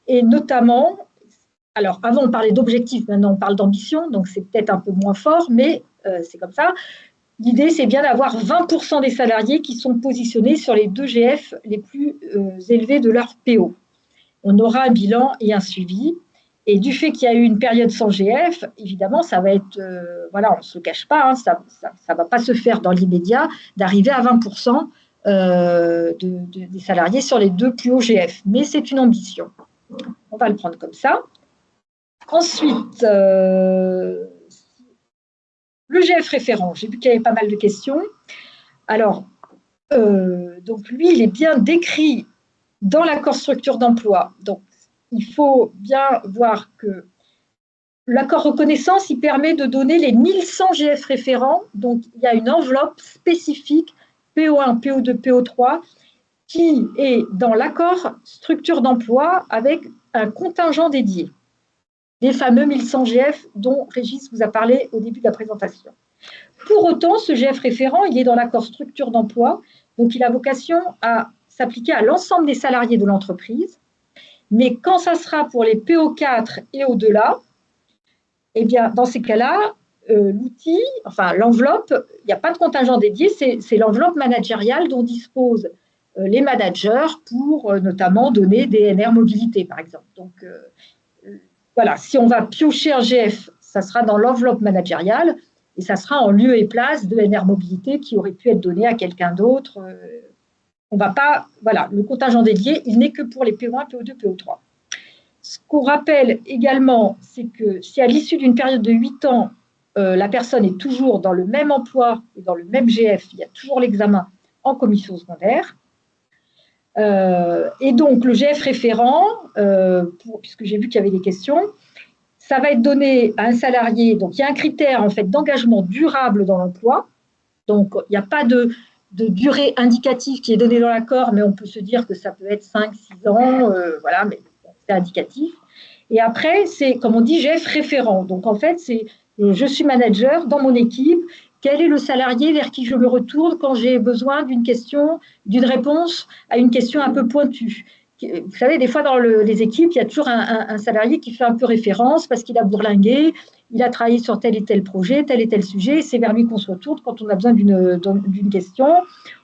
Et notamment, alors, avant, on parlait d'objectifs, maintenant, on parle d'ambition. Donc, c'est peut-être un peu moins fort, mais c'est comme ça. L'idée, c'est bien d'avoir 20% des salariés qui sont positionnés sur les 2 GF les plus élevés de leur PO. On aura un bilan et un suivi. Et du fait qu'il y a eu une période sans GF, évidemment, ça va être, on ne se cache pas, hein, ça ne va pas se faire dans l'immédiat d'arriver à 20% des salariés sur les 2 plus hauts GF. Mais c'est une ambition. On va le prendre comme ça. Ensuite, le GF référent, j'ai vu qu'il y avait pas mal de questions. Alors, donc lui, il est bien décrit dans l'accord structure d'emploi. Donc, il faut bien voir que l'accord reconnaissance, il permet de donner les 1100 GF référents. Donc, il y a une enveloppe spécifique PO1, PO2, PO3 qui est dans l'accord structure d'emploi avec un contingent dédié. Les fameux 1100 GF dont Régis vous a parlé au début de la présentation. Pour autant, ce GF référent, il est dans l'accord structure d'emploi, donc il a vocation à s'appliquer à l'ensemble des salariés de l'entreprise. Mais quand ça sera pour les PO4 et au-delà, eh bien, dans ces cas-là, l'outil, enfin l'enveloppe, il n'y a pas de contingent dédié, c'est l'enveloppe managériale dont disposent les managers pour notamment donner des NR mobilité, par exemple. Donc, voilà, si on va piocher un GF, ça sera dans l'enveloppe managériale et ça sera en lieu et place de NR mobilité qui aurait pu être donné à quelqu'un d'autre. On va pas, voilà, le contingent dédié, il n'est que pour les PO1, PO2, PO3. Ce qu'on rappelle également, c'est que si à l'issue d'une période de 8 ans, la personne est toujours dans le même emploi et dans le même GF, il y a toujours l'examen en commission secondaire. Et donc, le GF référent, puisque j'ai vu qu'il y avait des questions, ça va être donné à un salarié. Donc, il y a un critère en fait, d'engagement durable dans l'emploi. Donc, il n'y a pas de durée indicative qui est donnée dans l'accord, mais on peut se dire que ça peut être 5-6 ans, voilà, mais c'est indicatif. Et après, c'est, comme on dit, GF référent. Donc, en fait, c'est je suis manager dans mon équipe. Quel est le salarié vers qui je me retourne quand j'ai besoin d'une question, d'une réponse à une question un peu pointue? Vous savez, des fois, dans les équipes, il y a toujours un salarié qui fait un peu référence parce qu'il a bourlingué, il a travaillé sur tel et tel projet, tel et tel sujet. C'est vers lui qu'on se retourne quand on a besoin d'une question.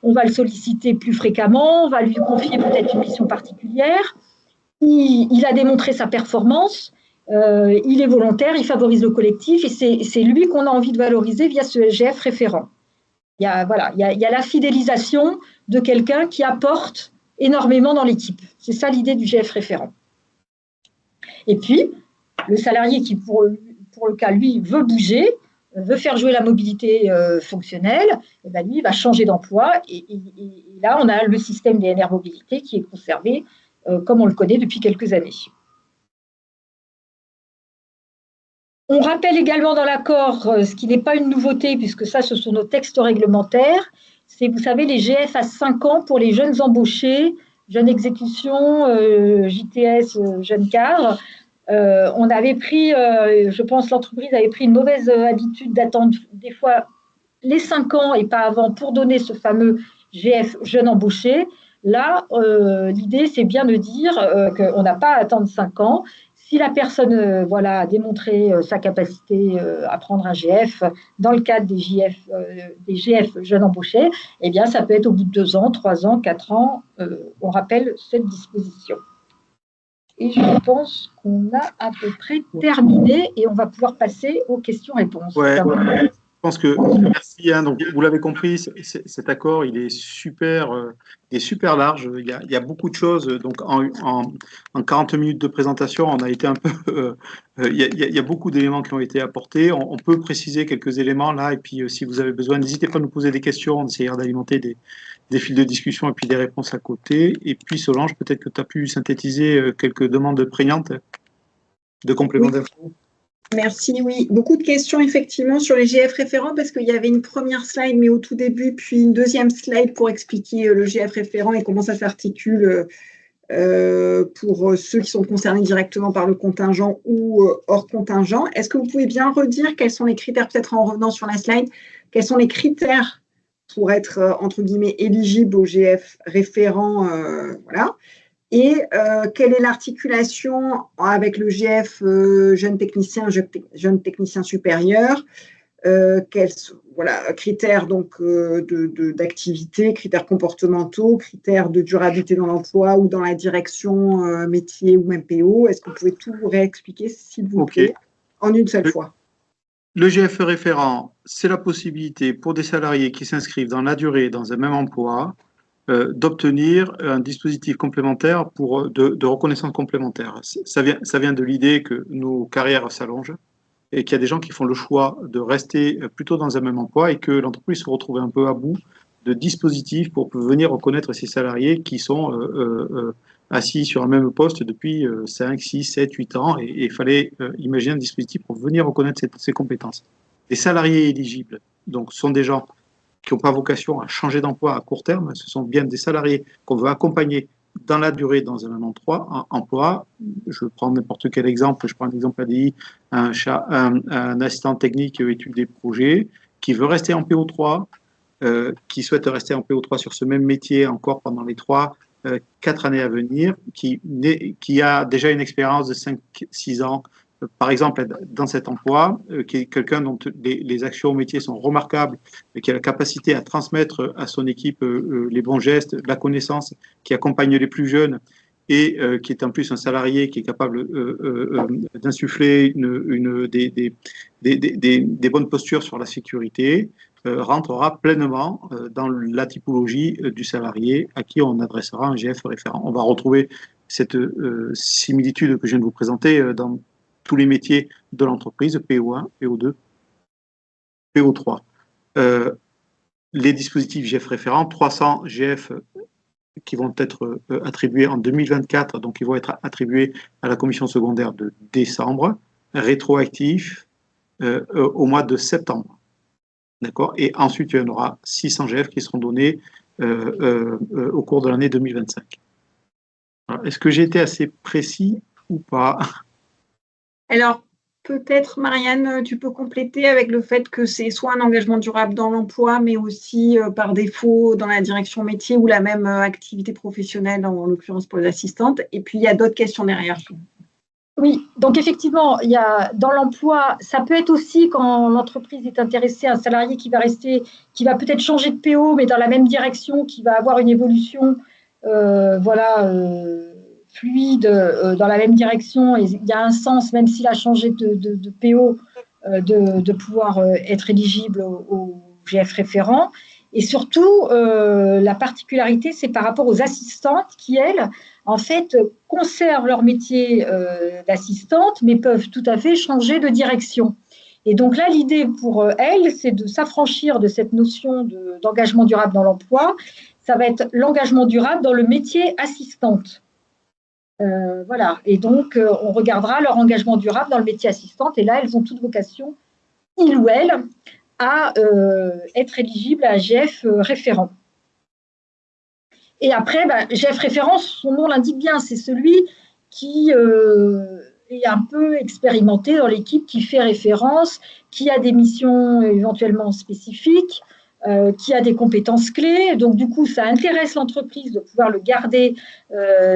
On va le solliciter plus fréquemment, on va lui confier peut-être une mission particulière. Il a démontré sa performance, il est volontaire, il favorise le collectif et c'est lui qu'on a envie de valoriser via ce GF référent. Il y a la fidélisation de quelqu'un qui apporte énormément dans l'équipe. C'est ça l'idée du GF référent. Et puis, le salarié qui, pour le cas, lui, veut bouger, veut faire jouer la mobilité fonctionnelle, et ben lui, il va changer d'emploi. Et là, on a le système des NR mobilité qui est conservé comme on le connaît depuis quelques années. On rappelle également dans l'accord, ce qui n'est pas une nouveauté, puisque ça, ce sont nos textes réglementaires, c'est, vous savez, les GF à 5 ans pour les jeunes embauchés, jeunes exécutions, JTS, jeunes cadres. On avait pris, je pense, l'entreprise avait pris une mauvaise habitude d'attendre des fois les 5 ans et pas avant pour donner ce fameux GF jeune embauché. Là, l'idée, c'est bien de dire qu'on n'a pas à attendre 5 ans. Si la personne a démontré sa capacité à prendre un GF dans le cadre des GF jeunes embauchés, eh bien, ça peut être au bout de 2 ans, 3 ans, 4 ans. On rappelle cette disposition. Et je pense qu'on a à peu près terminé et on va pouvoir passer aux questions-réponses. Ouais. Je pense que, merci, donc vous l'avez compris, cet accord, il est super large, il y a beaucoup de choses, donc en 40 minutes de présentation, on a été un peu, il y a beaucoup d'éléments qui ont été apportés, on peut préciser quelques éléments là, et puis si vous avez besoin, n'hésitez pas à nous poser des questions, on essaiera d'alimenter des fils de discussion et puis des réponses à côté, et puis Solange, peut-être que tu as pu synthétiser quelques demandes prégnantes de compléments d'infos. Merci, oui. Beaucoup de questions, effectivement, sur les GF référents, parce qu'il y avait une première slide, mais au tout début, puis une deuxième slide pour expliquer le GF référent et comment ça s'articule pour ceux qui sont concernés directement par le contingent ou hors contingent. Est-ce que vous pouvez bien redire quels sont les critères, peut-être en revenant sur la slide, quels sont les critères pour être, entre guillemets, éligible au GF référent, voilà. Et quelle est l'articulation avec le GF jeune technicien supérieur, quels critères donc d'activité, critères comportementaux, critères de durabilité dans l'emploi ou dans la direction métier ou même PO. Est-ce que vous pouvez tout réexpliquer, s'il vous plaît, en une seule fois? Le GF référent, c'est la possibilité pour des salariés qui s'inscrivent dans la durée dans un même emploi d'obtenir un dispositif complémentaire de reconnaissance complémentaire. Ça vient de l'idée que nos carrières s'allongent et qu'il y a des gens qui font le choix de rester plutôt dans un même emploi et que l'entreprise se retrouve un peu à bout de dispositifs pour venir reconnaître ces salariés qui sont assis sur un même poste depuis 5, 6, 7, 8 ans et il fallait imaginer un dispositif pour venir reconnaître ces compétences. Les salariés éligibles, donc, sont des gens qui n'ont pas vocation à changer d'emploi à court terme, ce sont bien des salariés qu'on veut accompagner dans la durée dans un même emploi. Je prends n'importe quel exemple, je prends un exemple ADI, un assistant technique étude des projets, qui veut rester en PO3, qui souhaite rester en PO3 sur ce même métier encore pendant les 4 années à venir, qui a déjà une expérience de 5-6 ans, par exemple, dans cet emploi, qui est quelqu'un dont les actions au métier sont remarquables, et qui a la capacité à transmettre à son équipe les bons gestes, la connaissance, qui accompagne les plus jeunes, et qui est en plus un salarié qui est capable d'insuffler des bonnes postures sur la sécurité, rentrera pleinement dans la typologie du salarié à qui on adressera un GF référent. On va retrouver cette similitude que je viens de vous présenter dans tous les métiers de l'entreprise, PO1, PO2, PO3. Les dispositifs GF référents, 300 GF qui vont être attribués en 2024, donc ils vont être attribués à la commission secondaire de décembre, rétroactifs au mois de septembre. D'accord. Et ensuite, il y en aura 600 GF qui seront donnés au cours de l'année 2025. Est-ce que j'ai été assez précis ou pas? Alors, peut-être, Marianne, tu peux compléter avec le fait que c'est soit un engagement durable dans l'emploi, mais aussi par défaut dans la direction métier ou la même activité professionnelle, en l'occurrence pour les assistantes. Et puis, il y a d'autres questions derrière. Oui, donc effectivement, il y a dans l'emploi, ça peut être aussi quand l'entreprise est intéressée, un salarié qui va rester, qui va peut-être changer de PO, mais dans la même direction, qui va avoir une évolution, fluide dans la même direction, et il y a un sens, même s'il a changé de PO, de pouvoir être éligible au GF référent. Et surtout, la particularité, c'est par rapport aux assistantes qui, elles, en fait, conservent leur métier d'assistante, mais peuvent tout à fait changer de direction. Et donc là, l'idée pour elles, c'est de s'affranchir de cette notion d'engagement durable dans l'emploi. Ça va être l'engagement durable dans le métier assistante. Voilà. Et donc, on regardera leur engagement durable dans le métier assistante. Et là, elles ont toute vocation, il ou elle, à être éligibles à un GF référent. Et après, GF référent, son nom l'indique bien, c'est celui qui est un peu expérimenté dans l'équipe, qui fait référence, qui a des missions éventuellement spécifiques, qui a des compétences clés. Donc, du coup, ça intéresse l'entreprise de pouvoir le garder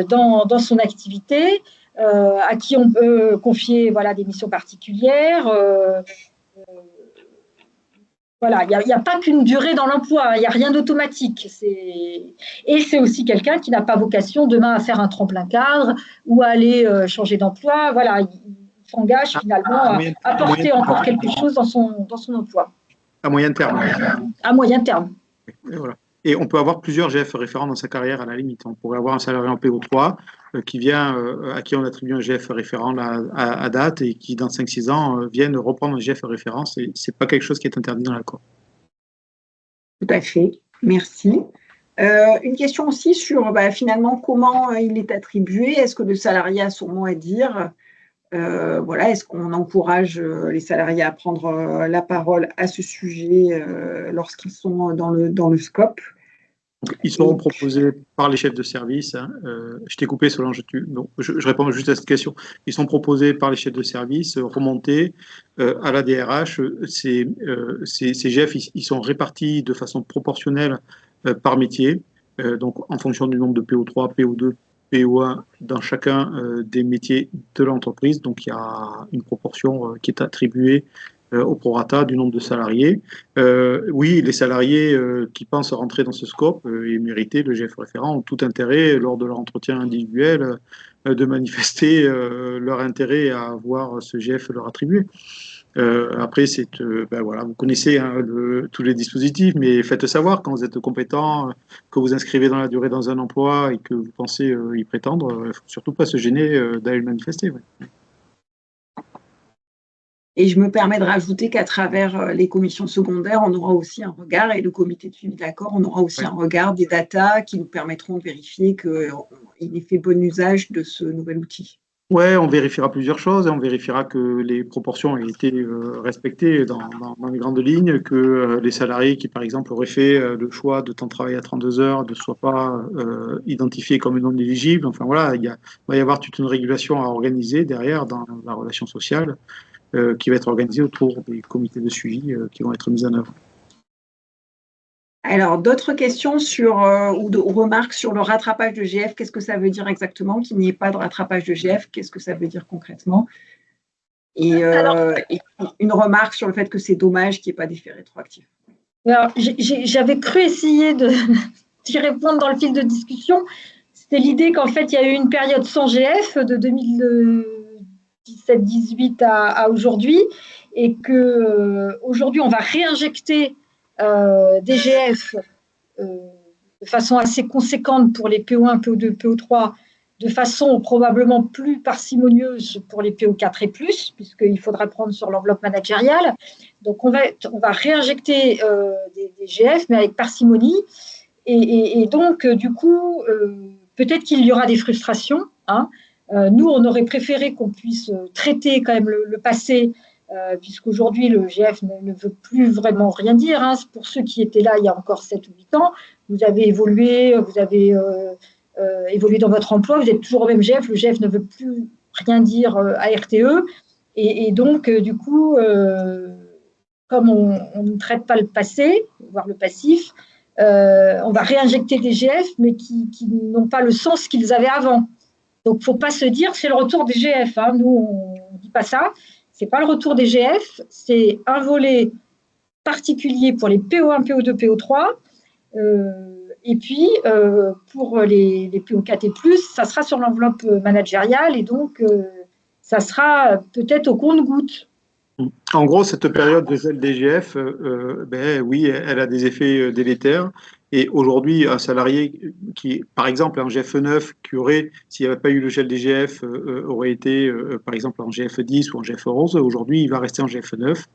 dans son activité, à qui on peut confier des missions particulières. Voilà, il n'y a pas qu'une durée dans l'emploi, il n'y a rien d'automatique. Et c'est aussi quelqu'un qui n'a pas vocation demain à faire un tremplin cadre ou à aller changer d'emploi. Voilà, il s'engage finalement à apporter encore quelque chose dans son emploi. À moyen terme. À moyen terme. Et voilà. Et on peut avoir plusieurs GF référents dans sa carrière à la limite. On pourrait avoir un salarié en PO3 qui vient, à qui on attribue un GF référent à date et qui, dans 5-6 ans, viennent reprendre un GF référent. Ce n'est pas quelque chose qui est interdit dans l'accord. Tout à fait. Merci. Une question aussi sur finalement comment il est attribué. Est-ce que le salarié a son mot à dire? Est-ce qu'on encourage les salariés à prendre la parole à ce sujet lorsqu'ils sont dans le scope? Ils seront proposés par les chefs de service. Je t'ai coupé, Solange. Je réponds juste à cette question. Ils sont proposés par les chefs de service, remontés à la DRH. Ces GF, ils sont répartis de façon proportionnelle par métier, donc en fonction du nombre de PO3, PO2, PO1 dans chacun des métiers de l'entreprise. Donc, il y a une proportion qui est attribuée au prorata du nombre de salariés. Oui, les salariés qui pensent rentrer dans ce scope et mériter le GF référent ont tout intérêt, lors de leur entretien individuel, de manifester leur intérêt à avoir ce GF leur attribué. Après, vous connaissez tous les dispositifs, mais faites savoir quand vous êtes compétent, que vous inscrivez dans la durée dans un emploi et que vous pensez y prétendre, il ne faut surtout pas se gêner d'aller le manifester. Ouais. Et je me permets de rajouter qu'à travers les commissions secondaires, on aura aussi un regard, et le comité de suivi de l'accord, on aura aussi un regard des datas qui nous permettront de vérifier qu'il est fait bon usage de ce nouvel outil. Oui, on vérifiera plusieurs choses. On vérifiera que les proportions aient été respectées dans les grandes lignes, que les salariés qui, par exemple, auraient fait le choix de temps de travail à 32 heures ne soient pas identifiés comme non éligibles. Enfin voilà, il va y avoir toute une régulation à organiser derrière dans la relation sociale qui va être organisée autour des comités de suivi qui vont être mis en œuvre. Alors, d'autres questions ou remarques sur le rattrapage de GF. Qu'est-ce que ça veut dire exactement qu'il n'y ait pas de rattrapage de GF? Qu'est-ce que ça veut dire concrètement? Et une remarque sur le fait que c'est dommage qu'il n'y ait pas d'effet rétroactif. Alors, j'avais cru essayer d'y répondre dans le fil de discussion. C'était l'idée qu'en fait, il y a eu une période sans GF de 2017-18 à aujourd'hui, et qu'aujourd'hui, on va réinjecter des GF de façon assez conséquente pour les PO1, PO2, PO3, de façon probablement plus parcimonieuse pour les PO4 et plus, puisqu'il faudra prendre sur l'enveloppe managériale. Donc, on va réinjecter des GF, mais avec parcimonie. Et donc, du coup, peut-être qu'il y aura des frustrations. Hein. Nous, on aurait préféré qu'on puisse traiter quand même le passé, puisqu'aujourd'hui, le GF ne veut plus vraiment rien dire. Hein. Pour ceux qui étaient là il y a encore 7 ou 8 ans, vous avez évolué, vous avez évolué dans votre emploi, vous êtes toujours au même GF, le GF ne veut plus rien dire à RTE. Et donc, du coup, comme on ne traite pas le passé, voire le passif, on va réinjecter des GF, mais qui n'ont pas le sens qu'ils avaient avant. Donc, il ne faut pas se dire c'est le retour des GF. Hein. Nous, on ne dit pas ça. Ce n'est pas le retour des GF, c'est un volet particulier pour les PO1, PO2, PO3. Et puis, pour les PO4 et plus, ça sera sur l'enveloppe managériale et donc, ça sera peut-être au compte-gouttes. En gros, cette période de gel DGF, oui, elle a des effets délétères. Et aujourd'hui, un salarié qui, par exemple, en GF9, qui aurait, s'il n'y avait pas eu le gel DGF, aurait été, par exemple, en GF10 ou en GF11, aujourd'hui, il va rester en GF9,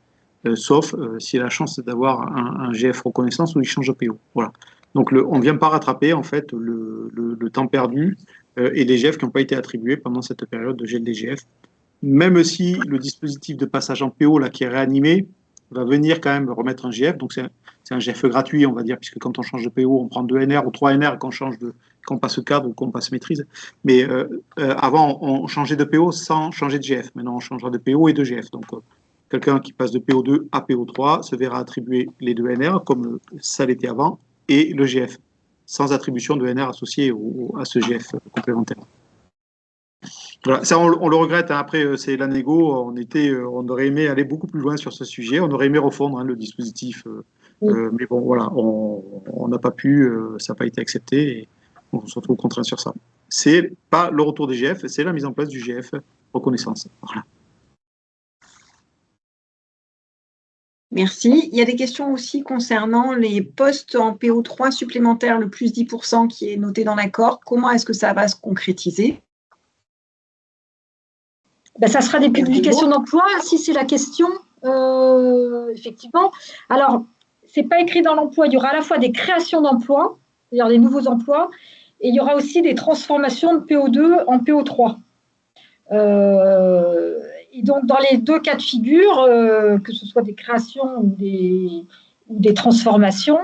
sauf s'il a la chance d'avoir un GF reconnaissance où il change de PO. Voilà. Donc, on ne vient pas rattraper, en fait, le temps perdu et les GF qui n'ont pas été attribués pendant cette période de gel DGF. Même si le dispositif de passage en PO là, qui est réanimé va venir quand même remettre un GF, donc c'est un GF gratuit, on va dire, puisque quand on change de PO, on prend 2 NR ou 3 NR quand on passe cadre ou qu'on passe maîtrise. Mais avant, on changeait de PO sans changer de GF. Maintenant, on changera de PO et de GF. Donc, quelqu'un qui passe de PO2 à PO3 se verra attribuer les 2 NR, comme ça l'était avant, et le GF, sans attribution de NR associé à ce GF complémentaire. Voilà, ça, on le regrette. Hein. Après, c'est la négo. On aurait aimé aller beaucoup plus loin sur ce sujet. On aurait aimé refondre le dispositif. Mais bon, voilà, on n'a pas pu. Ça n'a pas été accepté. Et on se retrouve contraint sur ça. C'est pas le retour des GF, c'est la mise en place du GF reconnaissance. Voilà. Merci. Il y a des questions aussi concernant les postes en PO3 supplémentaires, le plus 10% qui est noté dans l'accord. Comment est-ce que ça va se concrétiser ? Ça sera des publications d'emploi, si c'est la question, effectivement. Alors, ce n'est pas écrit dans l'emploi, il y aura à la fois des créations d'emplois, c'est-à-dire des nouveaux emplois, et il y aura aussi des transformations de PO2 en PO3. Et donc, dans les deux cas de figure, que ce soit des créations ou des transformations,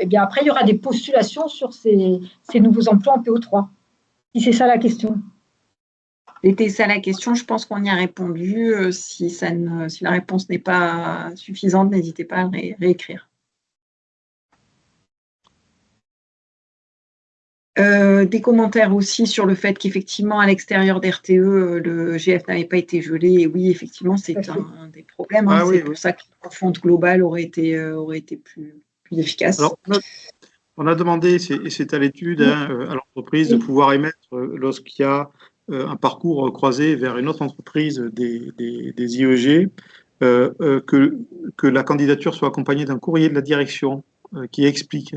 et bien après, il y aura des postulations sur ces nouveaux emplois en PO3, si c'est ça la question. C'était ça la question, je pense qu'on y a répondu. Si la réponse n'est pas suffisante, n'hésitez pas à réécrire. Des commentaires aussi sur le fait qu'effectivement, à l'extérieur d'RTE, le GF n'avait pas été gelé. Et oui, effectivement, c'est un des problèmes. Hein. C'est pour ça que la fonte globale aurait été plus efficace. Alors, on a demandé, et c'est à l'étude, à l'entreprise de pouvoir émettre, lorsqu'il y a un parcours croisé vers une autre entreprise des IEG, que la candidature soit accompagnée d'un courrier de la direction qui explique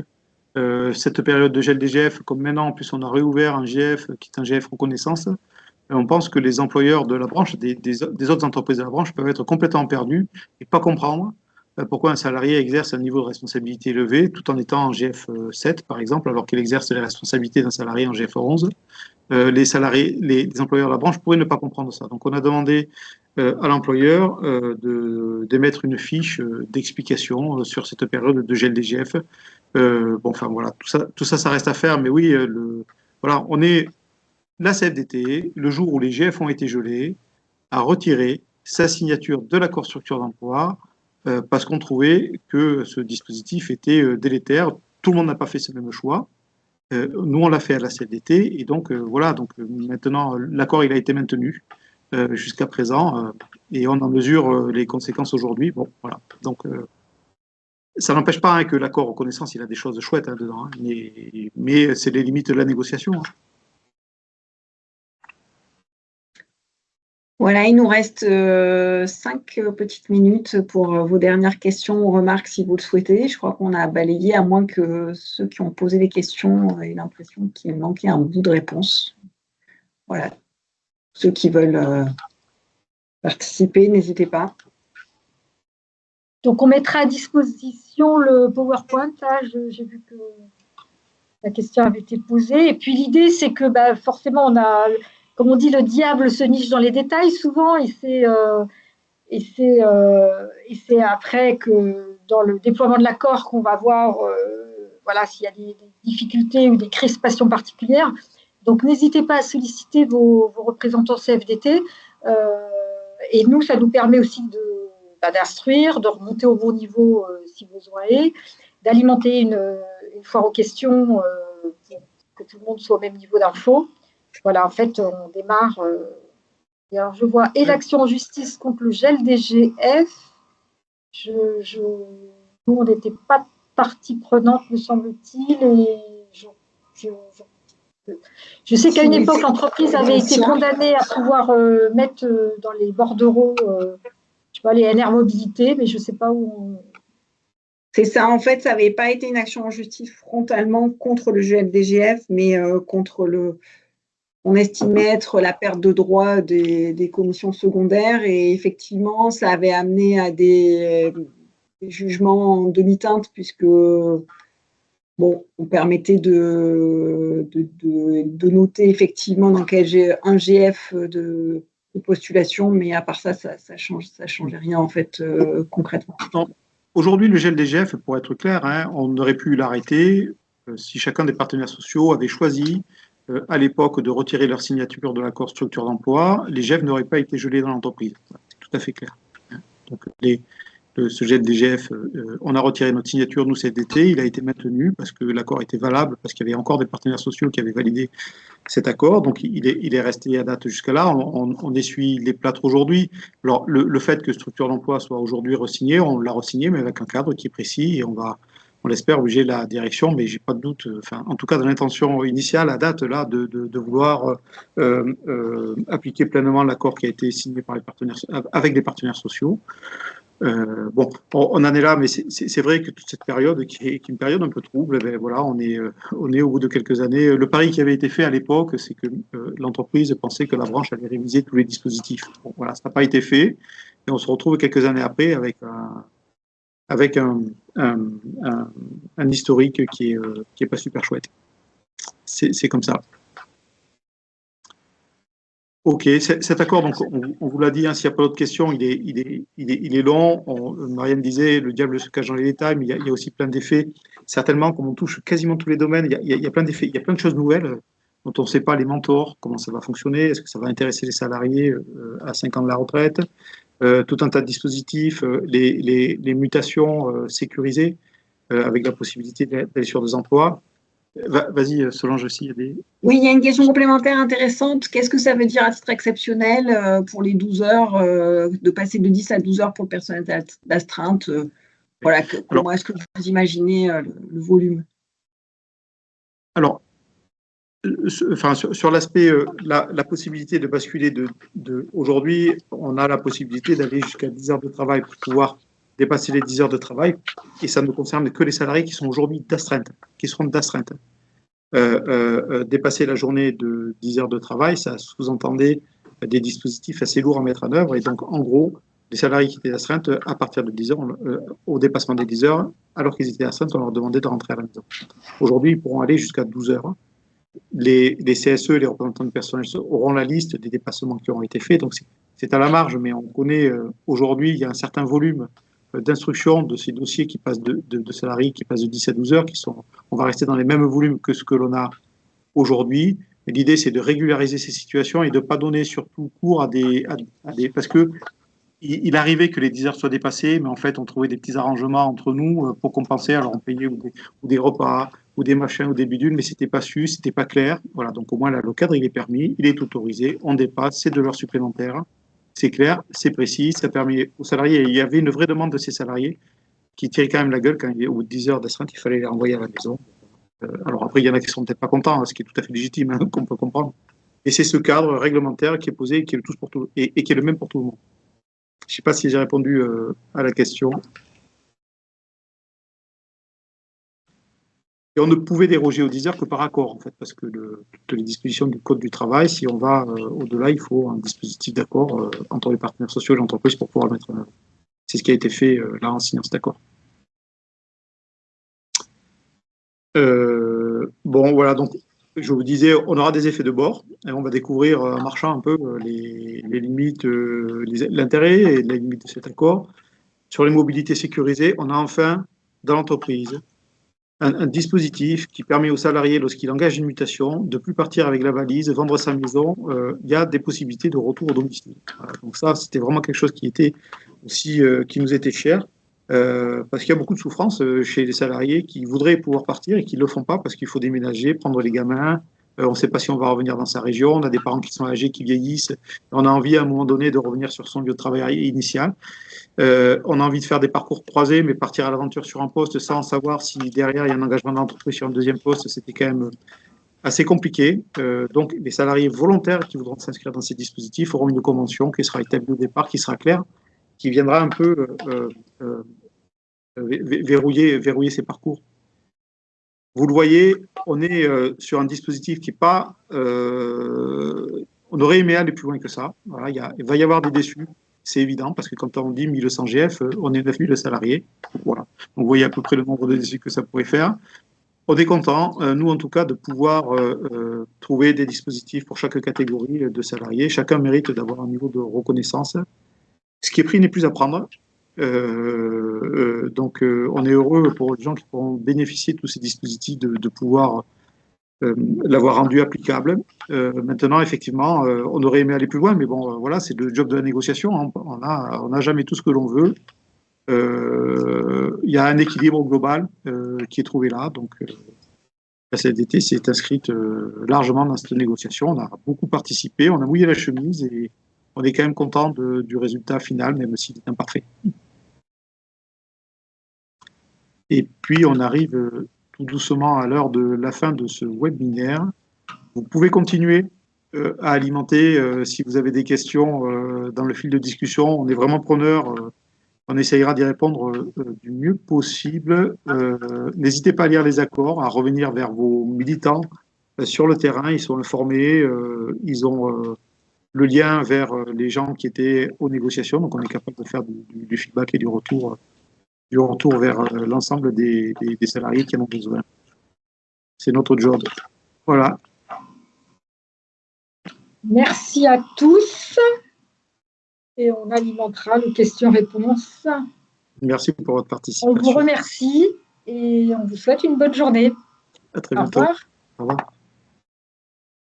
cette période de gel des GF, comme maintenant en plus on a réouvert un GF qui est un GF reconnaissance. On pense que les employeurs de la branche, des autres entreprises de la branche peuvent être complètement perdus et pas comprendre pourquoi un salarié exerce un niveau de responsabilité élevé tout en étant en GF7 par exemple, alors qu'il exerce les responsabilités d'un salarié en GF11. Les employeurs de la branche pourraient ne pas comprendre ça. Donc on a demandé à l'employeur d'émettre une fiche d'explication sur cette période de gel des GF. Voilà, tout ça, ça reste à faire, mais oui, voilà, on est la CFDT, le jour où les GF ont été gelés, a retiré sa signature de l'accord structure d'emploi parce qu'on trouvait que ce dispositif était délétère. Tout le monde n'a pas fait ce même choix. Nous, on l'a fait à la CFDT, et donc voilà, donc maintenant, l'accord il a été maintenu jusqu'à présent, et on en mesure les conséquences aujourd'hui. Bon, voilà. Donc, ça n'empêche pas que l'accord aux connaissances, il a des choses chouettes dedans, mais c'est les limites de la négociation. Voilà, il nous reste 5 petites minutes pour vos dernières questions ou remarques si vous le souhaitez. Je crois qu'on a balayé, à moins que ceux qui ont posé des questions aient l'impression qu'il manquait un bout de réponse. Voilà. Ceux qui veulent participer, n'hésitez pas. Donc, on mettra à disposition le PowerPoint. J'ai vu que la question avait été posée. Et puis, l'idée, c'est que forcément, on a, comme on dit, le diable se niche dans les détails souvent. Et c'est après que dans le déploiement de l'accord qu'on va voir voilà, s'il y a des difficultés ou des crispations particulières. Donc, n'hésitez pas à solliciter vos représentants CFDT. Et nous, ça nous permet aussi d'instruire, de remonter au bon niveau si besoin est, d'alimenter une foire aux questions pour que tout le monde soit au même niveau d'info. Voilà, en fait, on démarre. Et alors, je vois et l'action en justice contre le gel des GF. Nous, on n'était pas partie prenante, me semble-t-il, et je sais qu'à une époque, l'entreprise avait été condamnée à pouvoir mettre dans les bordereaux les NR Mobilité, mais je ne sais pas où. C'est ça, en fait, ça n'avait pas été une action en justice frontalement contre le GFDGF, mais contre on estimait être la perte de droit des commissions secondaires, et effectivement, ça avait amené à des jugements en demi-teinte, puisque bon, on permettait de noter effectivement dans un GF de postulation, mais à part ça, ça changeait rien en fait concrètement. Aujourd'hui, le gel des GF, pour être clair, on aurait pu l'arrêter si chacun des partenaires sociaux avait choisi à l'époque de retirer leur signature de l'accord structure d'emploi. Les GF n'auraient pas été gelés dans l'entreprise. C'est tout à fait clair. Donc, ce gel des GF, on a retiré notre signature, nous, cet été, il a été maintenu parce que l'accord était valable, parce qu'il y avait encore des partenaires sociaux qui avaient validé cet accord, donc il est resté à date jusqu'à là. On essuie les plâtres aujourd'hui. Alors, le fait que structure d'emploi soit aujourd'hui re-signé, on l'a re-signé, mais avec un cadre qui est précis, et on l'espère obliger la direction, mais j'ai pas de doute, en tout cas dans l'intention initiale à date là, de vouloir appliquer pleinement l'accord qui a été signé par les partenaires, avec les partenaires sociaux. Bon, on en est là, mais c'est vrai que toute cette période, qui est une période un peu trouble, voilà, on est au bout de quelques années. Le pari qui avait été fait à l'époque, c'est que l'entreprise pensait que la branche allait réviser tous les dispositifs. Bon, voilà, ça n'a pas été fait, et on se retrouve quelques années après avec un historique qui est pas super chouette. C'est comme ça. Ok, cet accord, donc on vous l'a dit, s'il n'y a pas d'autres questions, il est long. Marianne disait, le diable se cache dans les détails, mais il y a aussi plein d'effets. Certainement, comme on touche quasiment tous les domaines, il y a plein d'effets, il y a plein de choses nouvelles dont on ne sait pas, les mentors, comment ça va fonctionner, est-ce que ça va intéresser les salariés à 5 ans de la retraite, tout un tas de dispositifs, les mutations sécurisées, avec la possibilité d'aller sur des emplois. Vas-y, Solange aussi. Oui, il y a une question complémentaire intéressante. Qu'est-ce que ça veut dire à titre exceptionnel pour les 12 heures, de passer de 10 à 12 heures pour le personnel d'astreinte voilà, comment est-ce que vous imaginez le volume? Alors, sur l'aspect, la possibilité de basculer aujourd'hui, on a la possibilité d'aller jusqu'à 10 heures de travail pour pouvoir dépasser les 10 heures de travail, et ça ne concerne que les salariés qui sont aujourd'hui d'astreinte, qui seront d'astreinte. Dépasser la journée de 10 heures de travail, ça sous-entendait des dispositifs assez lourds à mettre en œuvre, et donc en gros, les salariés qui étaient d'astreinte, à partir de 10 heures, au dépassement des 10 heures, alors qu'ils étaient d'astreinte, on leur demandait de rentrer à la maison. Aujourd'hui, ils pourront aller jusqu'à 12 heures. Les CSE, les représentants du personnel auront la liste des dépassements qui auront été faits, donc c'est à la marge, mais on connaît aujourd'hui, il y a un certain volume d'instruction de ces dossiers qui passent de salariés qui passent de 10 à 12 heures, on va rester dans les mêmes volumes que ce que l'on a aujourd'hui. L'idée, c'est de régulariser ces situations et de ne pas donner surtout cours à des parce que il arrivait que les 10 heures soient dépassées, mais en fait, on trouvait des petits arrangements entre nous pour compenser. Alors, on payait ou des repas, ou des machins, ou des bidules, mais c'était pas su, c'était pas clair. Voilà, donc au moins, là, le cadre, il est permis, il est autorisé, on dépasse, c'est de l'heure supplémentaire, c'est clair, c'est précis, ça permet aux salariés. Il y avait une vraie demande de ces salariés qui tiraient quand même la gueule quand, au bout de 10 heures d'astreinte, il fallait les renvoyer à la maison. Alors après, il y en a qui ne sont peut-être pas contents, hein, ce qui est tout à fait légitime, hein, qu'on peut comprendre. Et c'est ce cadre réglementaire qui est posé et qui est le, tous pour tout, et qui est le même pour tout le monde. Je ne sais pas si j'ai répondu à la question. Et on ne pouvait déroger aux 10 heures que par accord, en fait, parce que toutes les dispositions du Code du travail, si on va au-delà, il faut un dispositif d'accord entre les partenaires sociaux et l'entreprise pour pouvoir le mettre en œuvre. C'est ce qui a été fait là en signant cet accord. Bon, voilà, donc je vous disais, on aura des effets de bord et on va découvrir en marchant un peu les limites, l'intérêt et les limites de cet accord. Sur les mobilités sécurisées, on a enfin dans l'entreprise un dispositif qui permet aux salariés, lorsqu'il engage une mutation, de ne plus partir avec la valise, vendre sa maison. Il y a des possibilités de retour au domicile. Voilà, donc ça, c'était vraiment quelque chose qui était aussi qui nous était cher. Parce qu'il y a beaucoup de souffrance chez les salariés qui voudraient pouvoir partir et qui ne le font pas parce qu'il faut déménager, prendre les gamins. On ne sait pas si on va revenir dans sa région. On a des parents qui sont âgés, qui vieillissent. On a envie à un moment donné de revenir sur son lieu de travail initial. On a envie de faire des parcours croisés, mais partir à l'aventure sur un poste sans savoir si derrière il y a un engagement d'entreprise sur un deuxième poste, c'était quand même assez compliqué. Donc les salariés volontaires qui voudront s'inscrire dans ces dispositifs auront une convention qui sera établie au départ, qui sera claire, qui viendra un peu verrouiller ces parcours. Vous le voyez, on est sur un dispositif qui n'est pas... on aurait aimé aller plus loin que ça. Voilà, il va y avoir des déçus, c'est évident, parce que quand on dit 1100 GF, on est 9000 salariés. Voilà. Donc vous voyez à peu près le nombre de déçus que ça pourrait faire. On est content, nous en tout cas, de pouvoir trouver des dispositifs pour chaque catégorie de salariés. Chacun mérite d'avoir un niveau de reconnaissance. Ce qui est pris n'est plus à prendre. Donc, on est heureux pour les gens qui pourront bénéficier de tous ces dispositifs de pouvoir l'avoir rendu applicable. Maintenant, effectivement, on aurait aimé aller plus loin, mais bon, voilà, c'est le job de la négociation. Hein. On n'a jamais tout ce que l'on veut. Il y a un équilibre global qui est trouvé là. Donc, la CFDT s'est inscrite largement dans cette négociation. On a beaucoup participé, on a mouillé la chemise et on est quand même content du résultat final, même s'il est imparfait. Et puis, on arrive tout doucement à l'heure de la fin de ce webinaire. Vous pouvez continuer à alimenter si vous avez des questions dans le fil de discussion. On est vraiment preneurs. On essayera d'y répondre du mieux possible. N'hésitez pas à lire les accords, à revenir vers vos militants sur le terrain. Ils sont informés, ils ont le lien vers les gens qui étaient aux négociations. Donc, on est capable de faire du feedback et du retour vers l'ensemble des salariés qui en ont besoin. C'est notre job. Voilà. Merci à tous. Et on alimentera les questions-réponses. Merci pour votre participation. On vous remercie et on vous souhaite une bonne journée. À très bientôt. Au revoir. Au revoir.